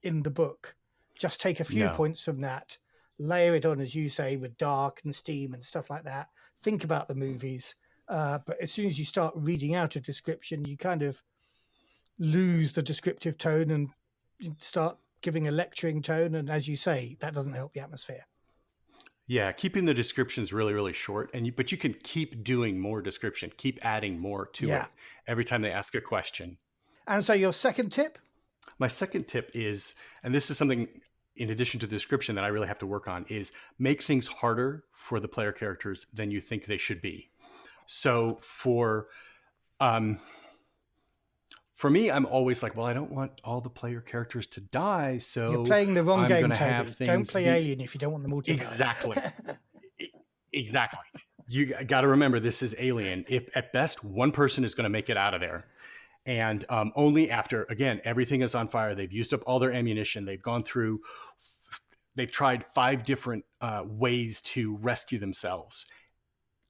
in the book. Just take a few points from that, layer it on, as you say, with dark and steam and stuff like that. Think about the movies. But as soon as you start reading out a description, you kind of lose the descriptive tone and start giving a lecturing tone. And as you say, that doesn't help the atmosphere. Yeah, keeping the descriptions really, really short, but you can keep doing more description, keep adding more to it every time they ask a question. And so your second tip? My second tip is, and this is something in addition to the description that I really have to work on, is make things harder for the player characters than you think they should be. So for me, I'm always like, well, I don't want all the player characters to die, so you're playing the wrong game, Toby. Don't play Alien if you don't want them all to die. Exactly. You got to remember, this is Alien. If at best one person is going to make it out of there, and only after, again, everything is on fire, they've used up all their ammunition, they've gone through, they've tried 5 different ways to rescue themselves.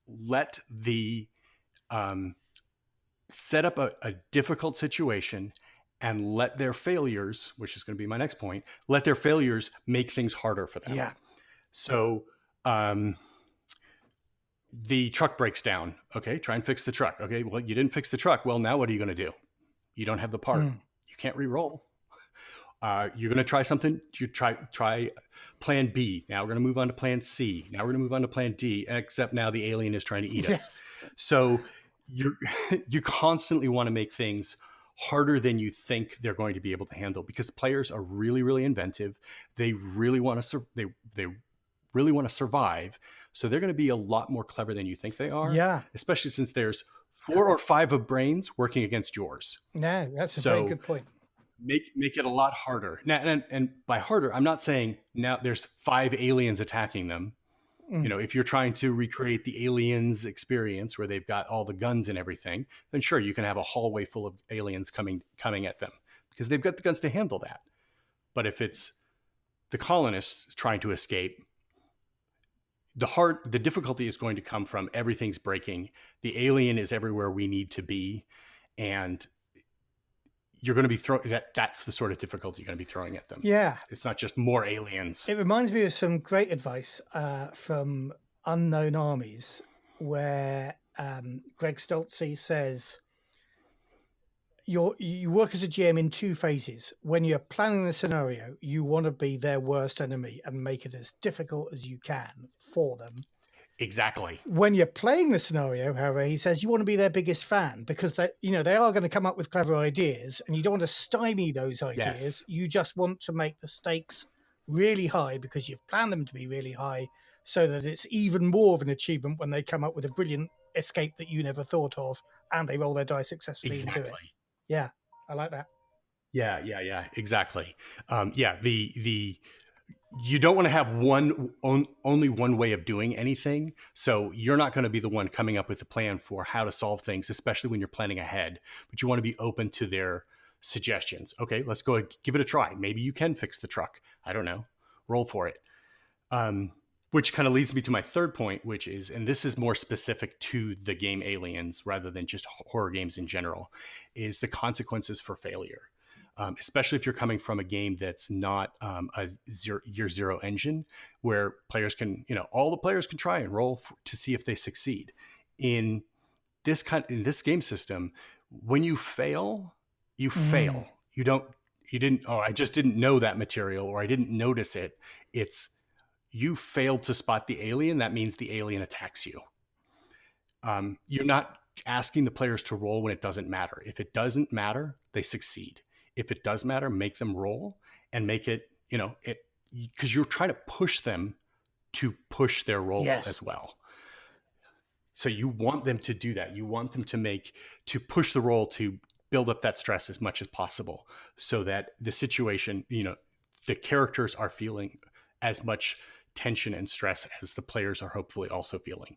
Let the set up a difficult situation and let their failures, which is going to be my next point, let their failures make things harder for them. Yeah. So the truck breaks down. Okay, try and fix the truck. Okay, well, you didn't fix the truck. Well, now what are you going to do? You don't have the part. You can't re-roll. You're going to try something. You try plan B. Now we're going to move on to plan C. Now we're going to move on to plan D, except now the alien is trying to eat us. So you constantly want to make things harder than you think they're going to be able to handle, because players are really, really inventive. They really want to they really want to survive. So they're going to be a lot more clever than you think they are. Yeah. Especially since there's 4 or 5 of brains working against yours. No, that's a very good point. Make it a lot harder. Now, and by harder, I'm not saying now there's 5 aliens attacking them. You know, if you're trying to recreate the Aliens experience where they've got all the guns and everything, then sure, you can have a hallway full of aliens coming at them because they've got the guns to handle that. But if it's the colonists trying to escape, the difficulty is going to come from everything's breaking. The alien is everywhere we need to be, and you're going to be that's the sort of difficulty you're going to be throwing at them. Yeah. It's not just more aliens. It reminds me of some great advice from Unknown Armies, where Greg Stoltze says, you work as a GM in 2 phases. When you're planning the scenario, you want to be their worst enemy and make it as difficult as you can for them. Exactly. When you're playing the scenario, however, he says you want to be their biggest fan, because they are going to come up with clever ideas, and you don't want to stymie those ideas. Yes. You just want to make the stakes really high because you've planned them to be really high, so that it's even more of an achievement when they come up with a brilliant escape that you never thought of, and they roll their die successfully and do it. Yeah, I like that. Yeah, exactly. You don't want to have only one way of doing anything. So you're not going to be the one coming up with a plan for how to solve things, especially when you're planning ahead. But you want to be open to their suggestions. Okay, let's go give it a try. Maybe you can fix the truck. I don't know. Roll for it. Which kind of leads me to my third point, which is, and this is more specific to the game Aliens rather than just horror games in general, is the consequences for failure. Especially if you're coming from a game that's not a year zero engine, where players can, all the players can try and roll to see if they succeed. In this game system, when you fail, you fail. I just didn't know that material, or I didn't notice it. It's you failed to spot the alien. That means the alien attacks you. You're not asking the players to roll when it doesn't matter. If it doesn't matter, they succeed. If it does matter, make them roll and make it, because you're trying to push them to push their roll as well. So you want them to do that. You want them to push the roll to build up that stress as much as possible so that the situation, the characters are feeling as much tension and stress as the players are hopefully also feeling.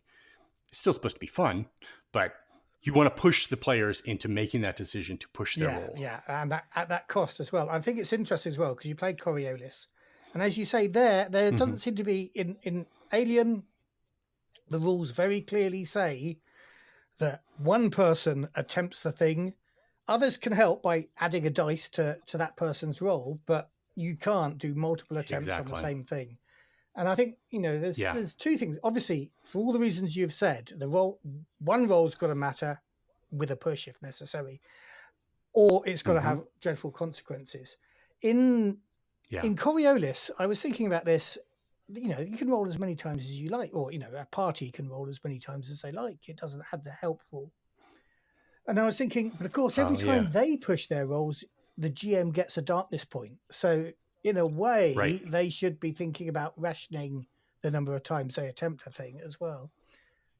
It's still supposed to be fun, but you want to push the players into making that decision to push their roll. Yeah, and that, at that cost as well. I think it's interesting as well because you played Coriolis. And as you say, there doesn't seem to be, in Alien, the rules very clearly say that one person attempts the thing, others can help by adding a dice to that person's roll, but you can't do multiple attempts on the same thing. And I think, there's two things. Obviously, for all the reasons you've said, one roll's got to matter with a push if necessary, or it's got to have dreadful consequences. In Coriolis, I was thinking about this. You can roll as many times as you like, or a party can roll as many times as they like. It doesn't have the help rule. And I was thinking, but of course, every time they push their rolls, the GM gets a darkness point. So in a way, they should be thinking about rationing the number of times they attempt a thing as well.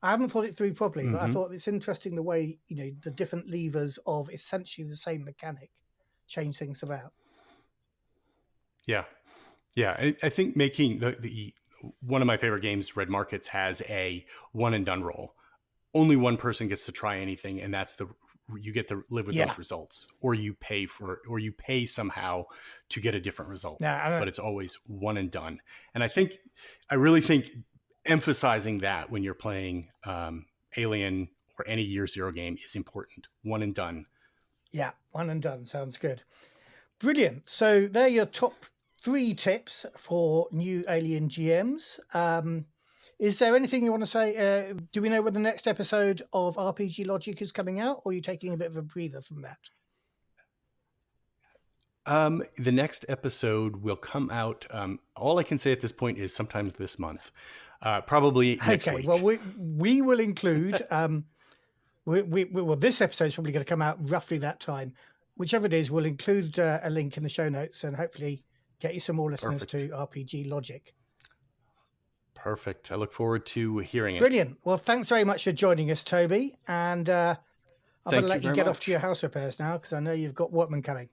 I haven't thought it through properly, but I thought it's interesting the way, the different levers of essentially the same mechanic change things about. Yeah. Yeah. I think making the one of my favorite games, Red Markets, has a one and done roll. Only one person gets to try anything, and that's you get to live with those results, or you pay somehow to get a different result. But it's always one and done. And I really think emphasizing that when you're playing Alien or any Year Zero game is important. One and done. Yeah, one and done sounds good. Brilliant. So they're your top 3 tips for new Alien GMs. Is there anything you want to say? Do we know when the next episode of RPG Logic is coming out, or are you taking a bit of a breather from that? The next episode will come out. All I can say at this point is sometime this month, probably next week. Well, we will include. Well, this episode is probably going to come out roughly that time. Whichever it is, we'll include a link in the show notes and hopefully get you some more listeners to RPG Logic. Perfect. I look forward to hearing it. Brilliant. Well, thanks very much for joining us, Toby. And I'm going to let you get off to your house repairs now because I know you've got workmen coming.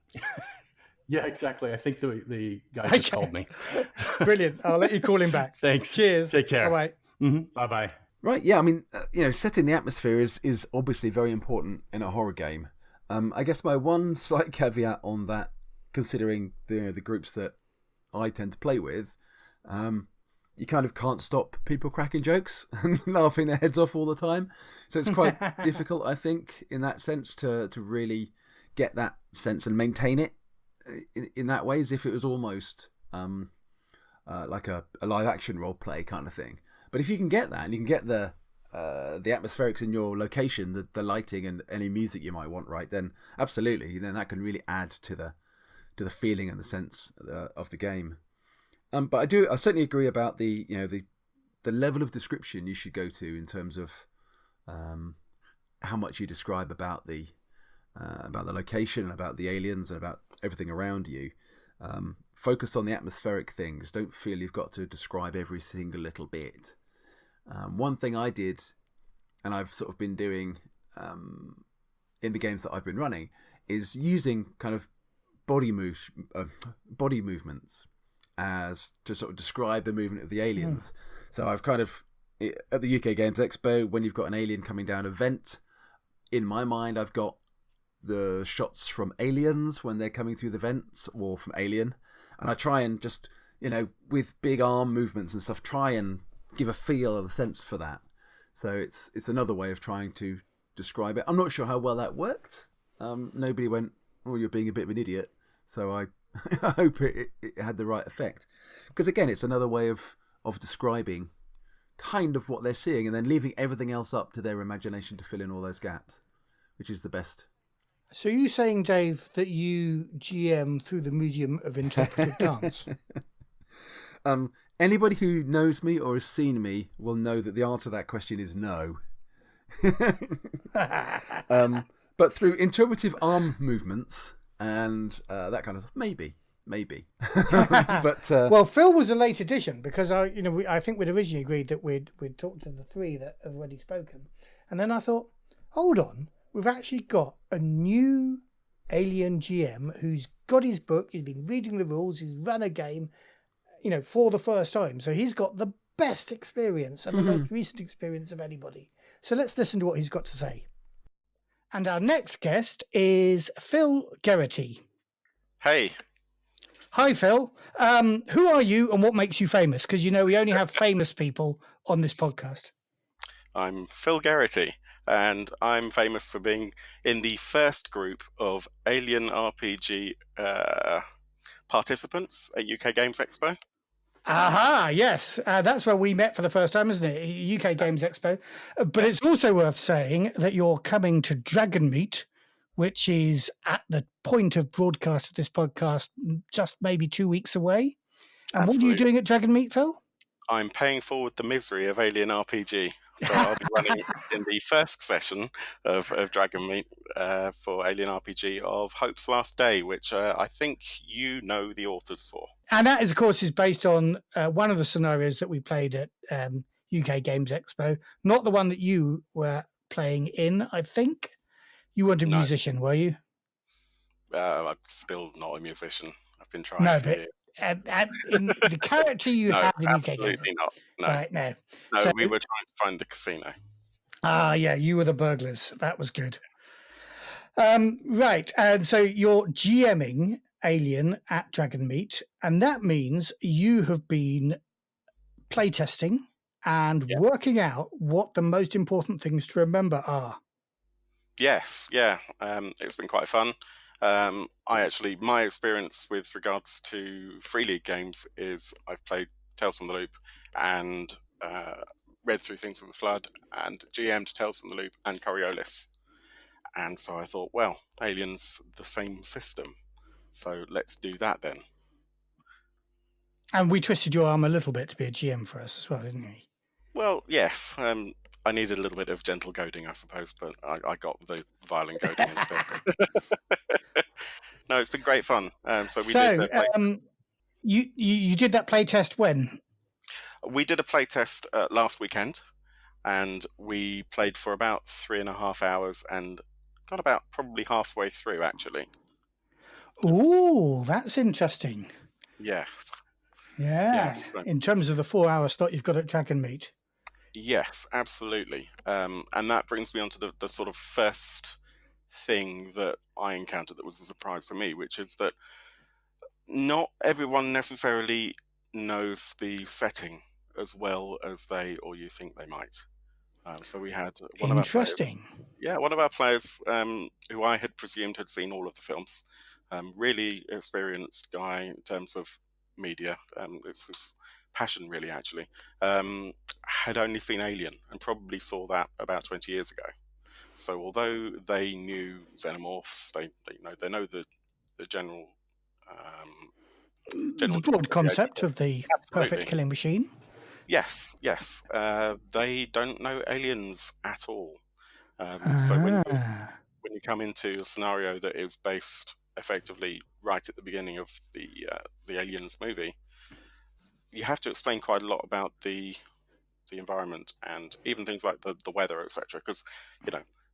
Yeah, exactly. I think the guy just called me. Brilliant. I'll let you call him back. Thanks. Cheers. Take care. Bye-bye. Bye-bye. Right. Yeah. I mean, setting the atmosphere is obviously very important in a horror game. I guess my one slight caveat on that, considering the groups that I tend to play with, you kind of can't stop people cracking jokes and laughing their heads off all the time. So it's quite difficult, I think, in that sense to really get that sense and maintain it in that way, as if it was almost like a live action role play kind of thing. But if you can get that, and you can get the atmospherics in your location, the lighting and any music you might want, right, then absolutely, then that can really add to the feeling and the sense of the game. But I certainly agree about the level of description you should go to in terms of how much you describe about the location, about the aliens, and about everything around you. Focus on the atmospheric things. Don't feel you've got to describe every single little bit. One thing I did, and I've sort of been doing in the games that I've been running, is using kind of body movements as to sort of describe the movement of the aliens. So I've kind of, at the UK Games Expo, when you've got an alien coming down a vent, in my mind I've got the shots from Aliens when they're coming through the vents, or from Alien, and I try and just, with big arm movements and stuff, try and give a feel of a sense for that. So it's another way of trying to describe it. I'm not sure how well that worked. Nobody went, "Oh, you're being a bit of an idiot." So I hope it had the right effect. Because again, it's another way of describing kind of what they're seeing, and then leaving everything else up to their imagination to fill in all those gaps, which is the best. So are you saying, Dave, that you GM through the medium of interpretive dance? Anybody who knows me or has seen me will know that the answer to that question is no. But through interpretive arm movements and that kind of stuff, maybe. maybe. But well, Phil was a late addition because I think we'd originally agreed that we'd talk to the three that have already spoken, and then I thought, hold on, we've actually got a new Alien GM who's got his book, he's been reading the rules, he's run a game, for the first time, so he's got the best experience and the most recent experience of anybody. So let's listen to what he's got to say. And our next guest is Phil Geraghty. Hey. Hi, Phil. Who are you and what makes you famous? Because, we only have famous people on this podcast. I'm Phil Geraghty, and I'm famous for being in the first group of Alien RPG participants at UK Games Expo. Aha, yes. That's where we met for the first time, isn't it? UK Games Expo. But it's also worth saying that you're coming to Dragonmeet, which is at the point of broadcast of this podcast, just maybe 2 weeks away. And Absolutely. What are you doing at Dragonmeet, Phil? I'm paying forward the misery of Alien RPG. So I'll be running in the first session of Dragonmeet for Alien RPG of Hope's Last Day, which I think you know the authors for. And that, of course, is based on one of the scenarios that we played at UK Games Expo. Not the one that you were playing in, I think. You weren't a musician, were you? I'm still not a musician. I've been trying for years. In the character you had in UK Games. Absolutely not. No. Right, no. No, So, we were trying to find the casino. Yeah, you were the burglars. That was good. Right, and so you're GMing Alien at Dragonmeet, and that means you have been playtesting and working out what the most important things to remember are. Yes, yeah. It's been quite fun. My experience with regards to Free League games is I've played Tales from the Loop and read through Things from the Flood and GM'd Tales from the Loop and Coriolis. And so I thought, well, Alien's the same system, so let's do that then. And we twisted your arm a little bit to be a GM for us as well, didn't we? Well, yes. I needed a little bit of gentle goading, I suppose, but I got the violent goading instead. No, it's been great fun. You did that play test when? We did a play test last weekend, and we played for about 3.5 hours and got about probably halfway through, actually. Ooh, that's interesting. Yeah. Yeah. In terms of the 4 hour slot you've got at Dragonmeet. Yes, absolutely. And that brings me on to the sort of first thing that I encountered that was a surprise for me, which is that not everyone necessarily knows the setting as well as they or you think they might. So we had one of our players who I had presumed had seen all of the films, really experienced guy in terms of media. It's his passion, really, actually. Had only seen Alien and probably saw that about 20 years ago. So although they knew xenomorphs, they know the general the broad concept of the perfect killing machine. Yes. They don't know aliens at all. So when you come into a scenario that is based effectively right at the beginning of the Aliens movie, you have to explain quite a lot about the environment and even things like the weather, etc. Because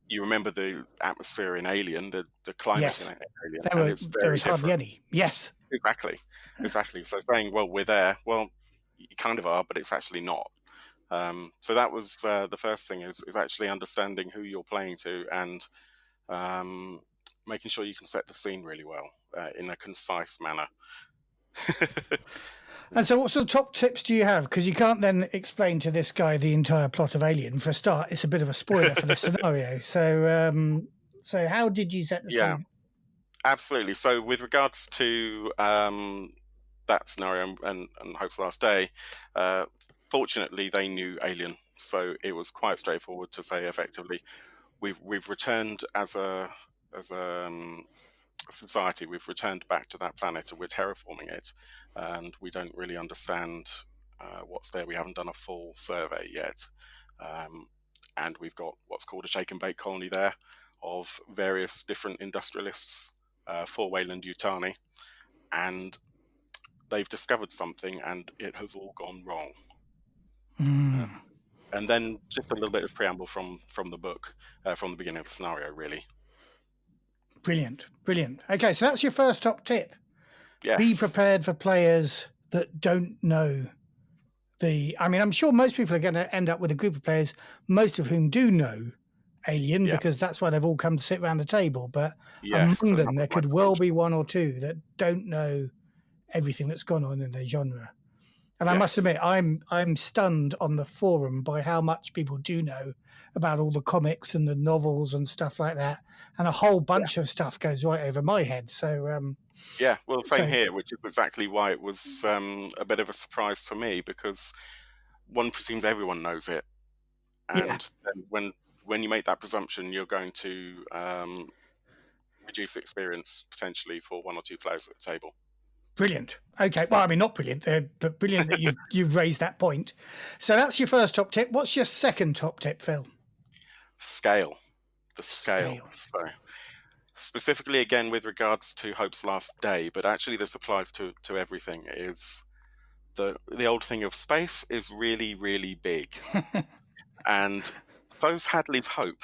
you remember the atmosphere in Alien, the climate in Alien, there was hardly any. Yes, exactly. So saying, well, we're there. Well, you kind of are, but it's actually not. So that was the first thing is actually understanding who you're playing to and making sure you can set the scene really well in a concise manner. And so what sort of top tips do you have? Because you can't then explain to this guy the entire plot of Alien. For a start, it's a bit of a spoiler for the scenario. So how did you set the scene? Yeah, absolutely. So with regards to that scenario and Hope's Last Day, fortunately they knew Alien, so it was quite straightforward to say effectively, we've returned as a society, we've returned back to that planet and we're terraforming it, and we don't really understand what's there. We haven't done a full survey yet, and we've got what's called a shake and bake colony there of various different industrialists for Weyland Yutani, and they've discovered something, and it has all gone wrong. And then just a little bit of preamble from the book, from the beginning of the scenario, really. Brilliant. Okay, so that's your first top tip. Yes. Be prepared for players that don't know I'm sure most people are going to end up with a group of players, most of whom do know Alien, because that's why they've all come to sit around the table. But among them, there could well be one or two that don't know everything that's gone on in the genre. And I must admit, I'm stunned on the forum by how much people do know about all the comics and the novels and stuff like that. And a whole bunch of stuff goes right over my head. So same here, which is exactly why it was a bit of a surprise to me, because one presumes everyone knows it, and then when you make that presumption, you're going to reduce the experience potentially for one or two players at the table. Brilliant. Okay. Well, I mean, not brilliant, but brilliant that you've raised that point. So that's your first top tip. What's your second top tip, Phil? Scale. The scale. So specifically, again, with regards to Hope's Last Day, but actually this applies to everything, is the old thing of space is really, really big. And so's Hadley's Hope.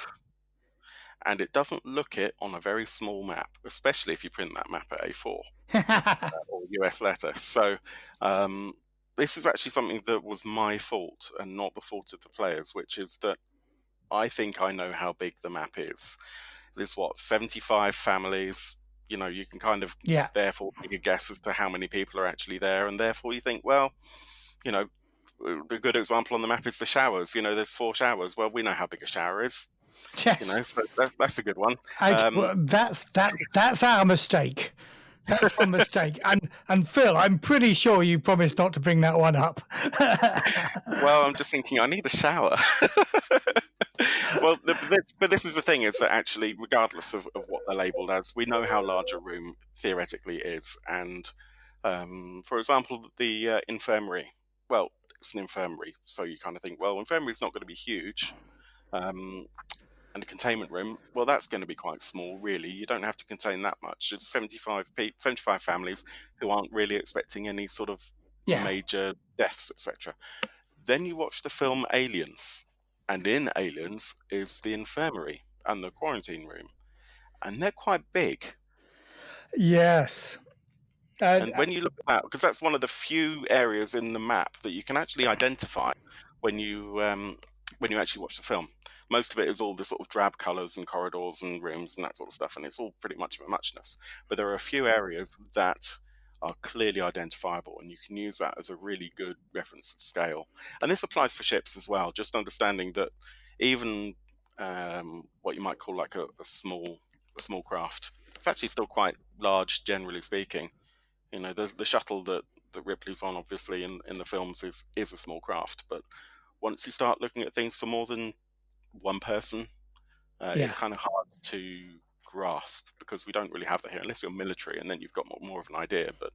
And it doesn't look it on a very small map, especially if you print that map at A4 or US letter. So this is actually something that was my fault and not the fault of the players, which is that I think I know how big the map is. There's 75 families. You know, you can kind of therefore make a guess as to how many people are actually there, and therefore you think, well, you know, the good example on the map is the showers. You know, there's 4 showers. Well, we know how big a shower is. Yes. You know, so that's a good one. Well, that's our mistake. That's our mistake. And Phil, I'm pretty sure you promised not to bring that one up. Well, I'm just thinking I need a shower. Well, but this is the thing, is that actually, regardless of what they're labelled as, we know how large a room theoretically is. And for example, the infirmary. Well, it's an infirmary, so you kind of think, well, infirmary's not going to be huge. And a containment room, well, that's going to be quite small, really. You don't have to contain that much. It's 75 families who aren't really expecting any sort of major deaths, etc. Then you watch the film Aliens, and in Aliens is the infirmary and the quarantine room, and they're quite big. Yes. And when you look at that, because that's one of the few areas in the map that you can actually identify when you actually watch the film. Most of it is all the sort of drab colours and corridors and rooms and that sort of stuff, and it's all pretty much of a muchness. But there are a few areas that are clearly identifiable, and you can use that as a really good reference to scale. And this applies for ships as well, just understanding that even what you might call like a small craft, it's actually still quite large, generally speaking. You know, the shuttle that Ripley's on, obviously, in the films is a small craft, but once you start looking at things for more than one person, it's kind of hard to grasp, because we don't really have that here, unless you're military, and then you've got more of an idea. But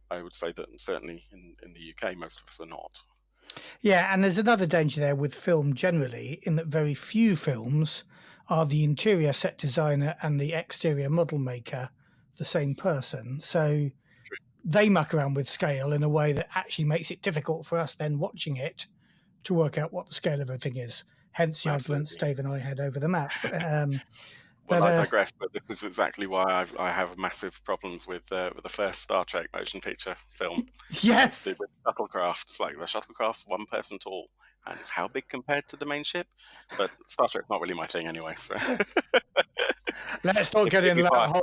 I would say that certainly in the UK, most of us are not. Yeah, and there's another danger there with film generally, in that very few films are the interior set designer and the exterior model maker the same person. So they muck around with scale in a way that actually makes it difficult for us then watching it to work out what the scale of everything is. Hence the arguments Dave and I had over the map. Well, I digress, but this is exactly why I have massive problems with the first Star Trek motion picture film. Yes. With shuttlecraft. It's like the shuttlecraft's one person tall, and it's how big compared to the main ship? But Star Trek's not really my thing anyway, so... Let's not get in that whole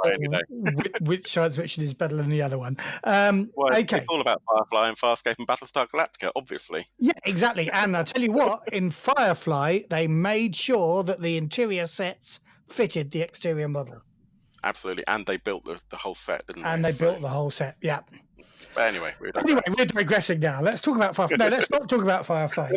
which science fiction is better than the other one. Okay. It's all about Firefly and Farscape and Battlestar Galactica, obviously. Yeah, exactly. And I'll tell you what, in Firefly, they made sure that the interior sets fitted the exterior model. Absolutely. And they built the whole set, didn't they? And they built the whole set, yeah. But anyway, we're digressing now. Let's talk about Firefly. No, let's not talk about Firefly.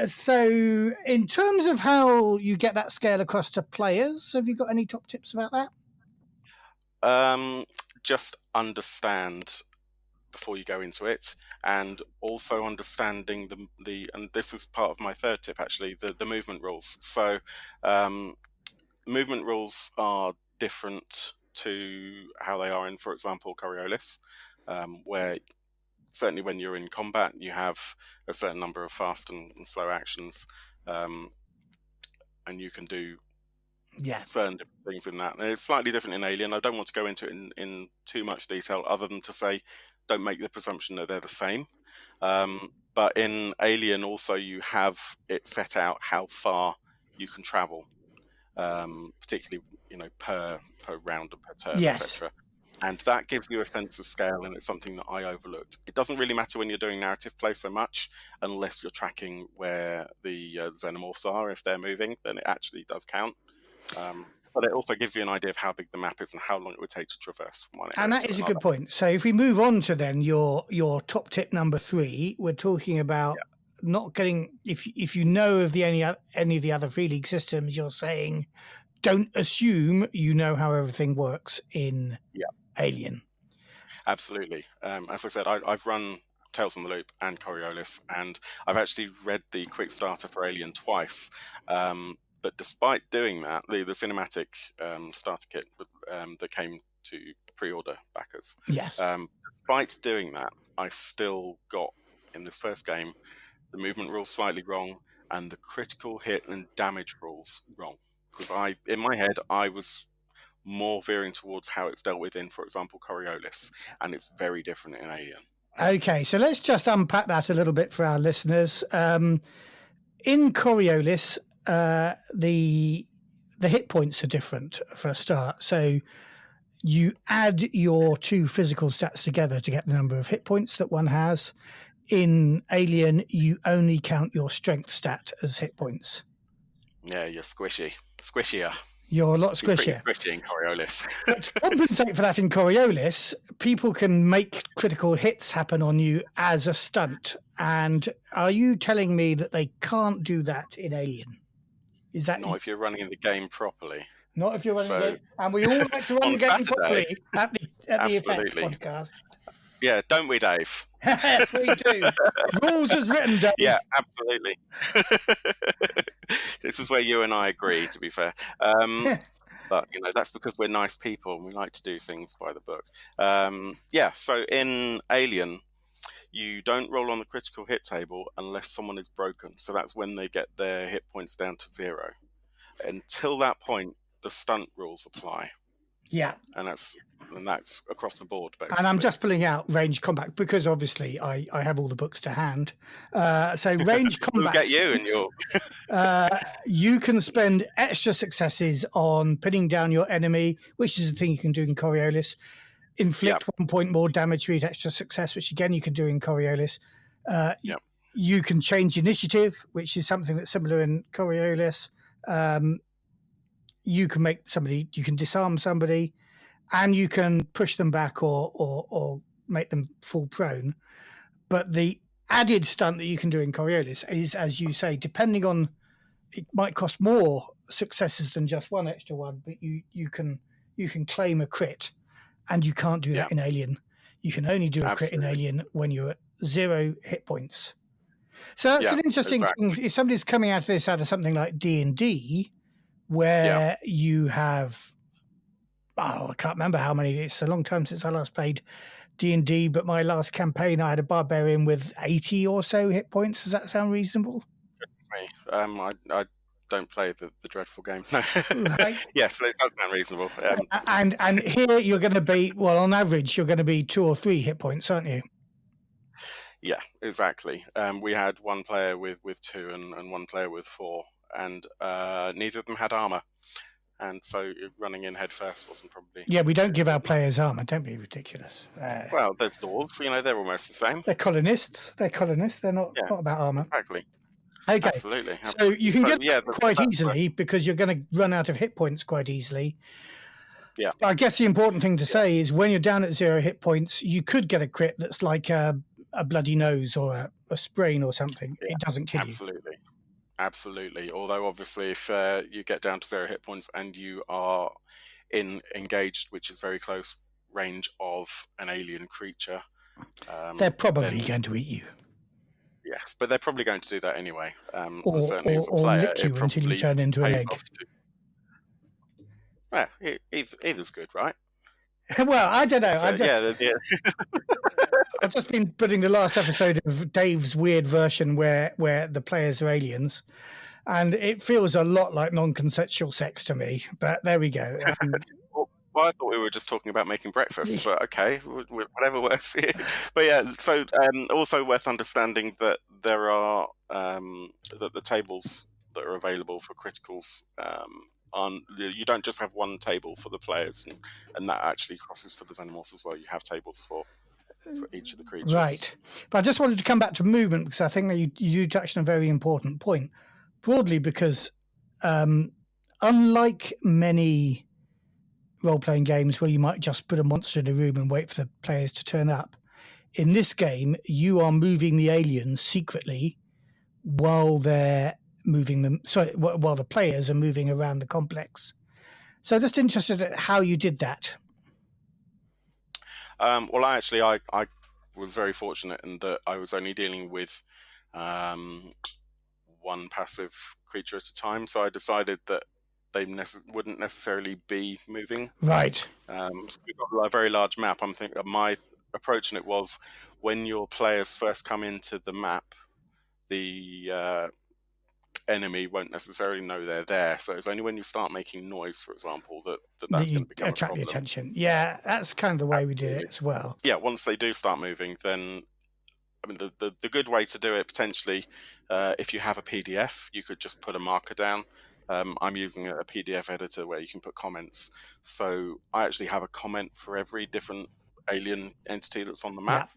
So in terms of how you get that scale across to players, have you got any top tips about that? Just understand before you go into it, and also understanding the and this is part of my third tip, actually, the movement rules. So movement rules are different to how they are in, for example, Coriolis, where certainly when you're in combat, you have a certain number of fast and slow actions, and you can do certain different things in that. And it's slightly different in Alien. I don't want to go into it in too much detail, other than to say, don't make the presumption that they're the same. But in Alien, also, you have it set out how far you can travel, particularly per round and per turn, etc. And that gives you a sense of scale, and it's something that I overlooked. It doesn't really matter when you're doing narrative play so much, unless you're tracking where the xenomorphs are. If they're moving, then it actually does count. But it also gives you an idea of how big the map is and how long it would take to traverse from one area. And that is a good point. So if we move on to then your top tip number 3, we're talking about not getting, if you know of any of the other free league systems, you're saying don't assume you know how everything works in Alien. Absolutely. As I said, I've run Tales from the Loop and Coriolis, and I've actually read the quick starter for Alien twice. But despite doing that, the cinematic starter kit that came to pre-order backers, despite doing that, I still got, in this first game, the movement rules slightly wrong and the critical hit and damage rules wrong. Because in my head, I was more veering towards how it's dealt with in, for example, Coriolis, and it's very different in Alien. Okay, so let's just unpack that a little bit for our listeners. In Coriolis, the hit points are different for a start. So you add your 2 physical stats together to get the number of hit points that one has. In Alien, you only count your strength stat as hit points. Yeah, you're squishier. You're a lot squishier. You're pretty squishy in Coriolis. But to compensate for that in Coriolis, people can make critical hits happen on you as a stunt. And are you telling me that they can't do that in Alien? Is that not if you're running the game properly? Not if you're running the game. And we all like to run the game properly at the Effekt podcast. Yeah, don't we, Dave? Yes, we do. Rules as written, Dave. Yeah, absolutely. This is where you and I agree, to be fair. But, that's because we're nice people and we like to do things by the book. So in Alien, you don't roll on the critical hit table unless someone is broken. So that's when they get their hit points down to 0. Until that point, the stunt rules apply. Yeah. And that's across the board, basically. And I'm just pulling out range combat because obviously I have all the books to hand. So range combat. We'll get you and your. You can spend extra successes on pinning down your enemy, which is a thing you can do in Coriolis. Inflict 1 point more damage for each extra success, which again you can do in Coriolis. You can change initiative, which is something that's similar in Coriolis. You can disarm somebody, and you can push them back or make them fall prone. But the added stunt that you can do in Coriolis is, as you say, depending on, it might cost more successes than just one extra one, but you can claim a crit, and you can't do that in Alien. You can only do a crit in Alien when you're at 0 hit points. So that's an interesting thing. If somebody's coming out of this out of something like D&D, where you have, I can't remember how many. It's a long time since I last played D&D, but my last campaign I had a barbarian with 80 or so hit points. Does that sound reasonable? I don't play the dreadful game. Right. Yes, it does sound reasonable. And here you're going to be, well, on average, you're going to be 2 or 3 hit points, aren't you? Yeah, exactly. We had one player with 2 and one player with 4, and neither of them had armor. And so running in head first wasn't probably... Yeah, we don't give our players armor. Don't be ridiculous. Well, there's doors. They're almost the same. They're colonists. They're not about armor. Exactly. Okay. Absolutely. So you can get quite easily because you're going to run out of hit points quite easily. Yeah. I guess the important thing to say is when you're down at 0 hit points, you could get a crit that's like a bloody nose or a sprain or something. It doesn't kill you. Absolutely. Although obviously if you get down to 0 hit points and you are engaged, which is very close range of an alien creature, they're probably going to eat you. Yes, but they're probably going to do that anyway. Or lick you until you turn into an egg. Yeah, either's good, right? Well, I don't know. So, I've just been putting the last episode of Dave's weird version where the players are aliens, and it feels a lot like non-consensual sex to me. But there we go. Well, I thought we were just talking about making breakfast, but okay, whatever works for you. But yeah, so also worth understanding that there are that the tables that are available for criticals you don't just have one table for the players, and that actually crosses for the Xenomorphs as well. You have tables for each of the creatures. Right. But I just wanted to come back to movement, because I think that you touched on a very important point. Broadly, because unlike many role-playing games where you might just put a monster in a room and wait for the players to turn up, in this game, you are moving the aliens secretly while they're moving them. While the players are moving around the complex. So just interested at how you did that. Well, I was very fortunate in that I was only dealing with one passive creature at a time, so I decided that they wouldn't necessarily be moving. Right. So we've got a very large map. I'm thinking my approach in it was, when your players first come into the map, the enemy won't necessarily know they're there. So it's only when you start making noise, for example, that's going to become attract a the problem. attention. Yeah, that's kind of the way we did it as well. Yeah, once they do start moving, then I mean the good way to do it potentially, if you have a PDF, you could just put a marker down. I'm using a PDF editor where you can put comments. So I actually have a comment for every different alien entity that's on the map,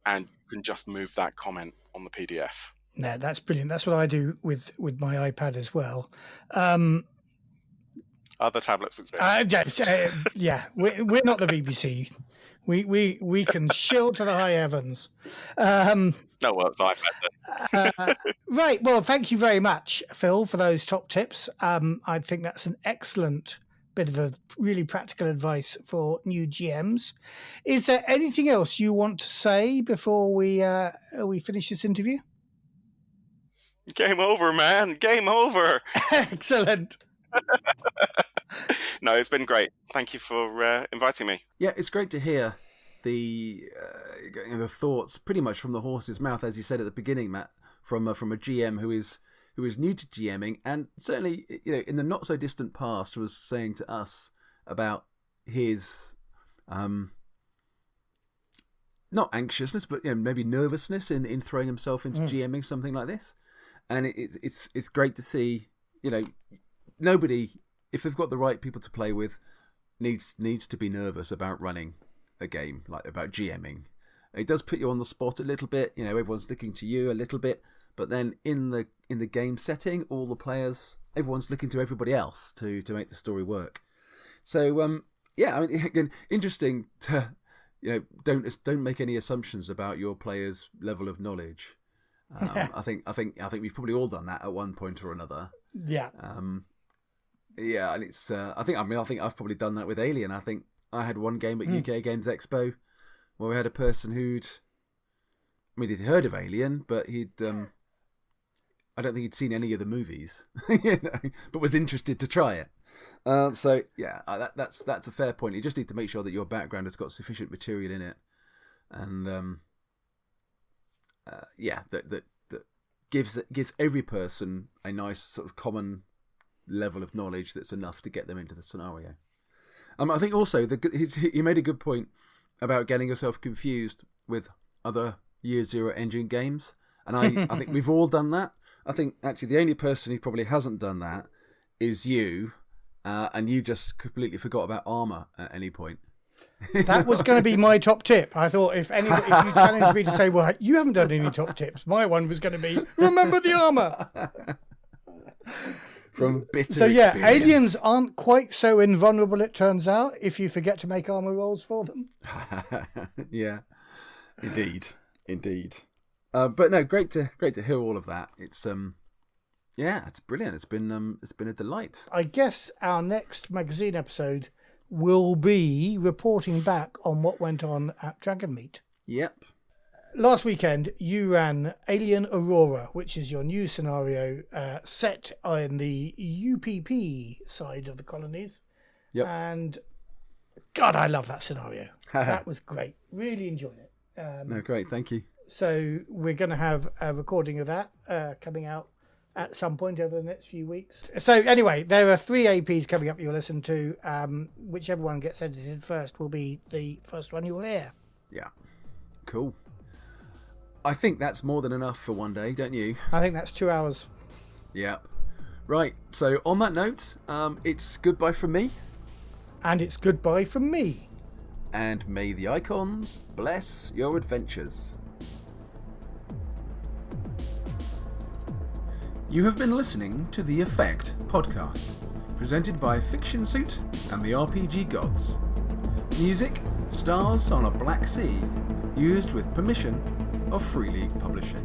and you can just move that comment on the PDF. No, that's brilliant. That's what I do with my iPad as well. Other tablets exist. Yeah, we're not the BBC. We can shill to the high heavens. No, well, it's iPad. Right. Well, thank you very much, Phil, for those top tips. I think that's an excellent bit of a really practical advice for new GMs. Is there anything else you want to say before we finish this interview? Game over, man. Game over. Excellent. No, it's been great. Thank you for inviting me. Yeah, it's great to hear the thoughts pretty much from the horse's mouth, as you said at the beginning, Matt, from a GM who is new to GMing, and certainly in the not so distant past was saying to us about his not anxiousness, but maybe nervousness in throwing himself into GMing something like this. And it's great to see, nobody, if they've got the right people to play with, needs to be nervous about running a game, like about GMing. It does put you on the spot a little bit. Everyone's looking to you a little bit, but then in the game setting, all the players, everyone's looking to everybody else to make the story work. So yeah, I mean, again, interesting to don't make any assumptions about your players' level of knowledge. I think we've probably all done that at one point or another. Yeah. Yeah, and it's. I think I've probably done that with Alien. I think I had one game at UK Games Expo where we had a person he'd heard of Alien, but he'd. I don't think he'd seen any of the movies, but was interested to try it. So yeah, that's a fair point. You just need to make sure that your background has got sufficient material in it, and that gives every person a nice sort of common level of knowledge that's enough to get them into the scenario. I think also he made a good point about getting yourself confused with other Year Zero engine games, and I think we've all done that. I think actually the only person who probably hasn't done that is you, and you just completely forgot about armor at any point. That was going to be my top tip. I thought if you challenged me to say, well, you haven't done any top tips, my one was going to be, remember the armor. From bitter So yeah, experience. aliens aren't quite so invulnerable, it turns out, if you forget to make armor rolls for them. Yeah, indeed. But no, great to hear all of that. It's it's brilliant. It's been a delight. I guess our next magazine episode will be reporting back on what went on at Dragonmeet. Yep. Last weekend, you ran Alien Aurora, which is your new scenario set on the UPP side of the colonies. Yep. And God, I love that scenario. That was great. Really enjoyed it. No, great. Thank you. So we're going to have a recording of that coming out at some point over the next few weeks. So anyway, there are 3 APs coming up you'll listen to. Whichever one gets edited first will be the first one you'll hear. Yeah. Cool. I think that's more than enough for one day, don't you? I think that's 2 hours. Yep. Right. So on that note, it's goodbye from me. And it's goodbye from me. And may the icons bless your adventures. You have been listening to the Effekt podcast, presented by Fictionsuit and the RPG Gods. Music, Stars on a Black Sea, used with permission of Free League Publishing.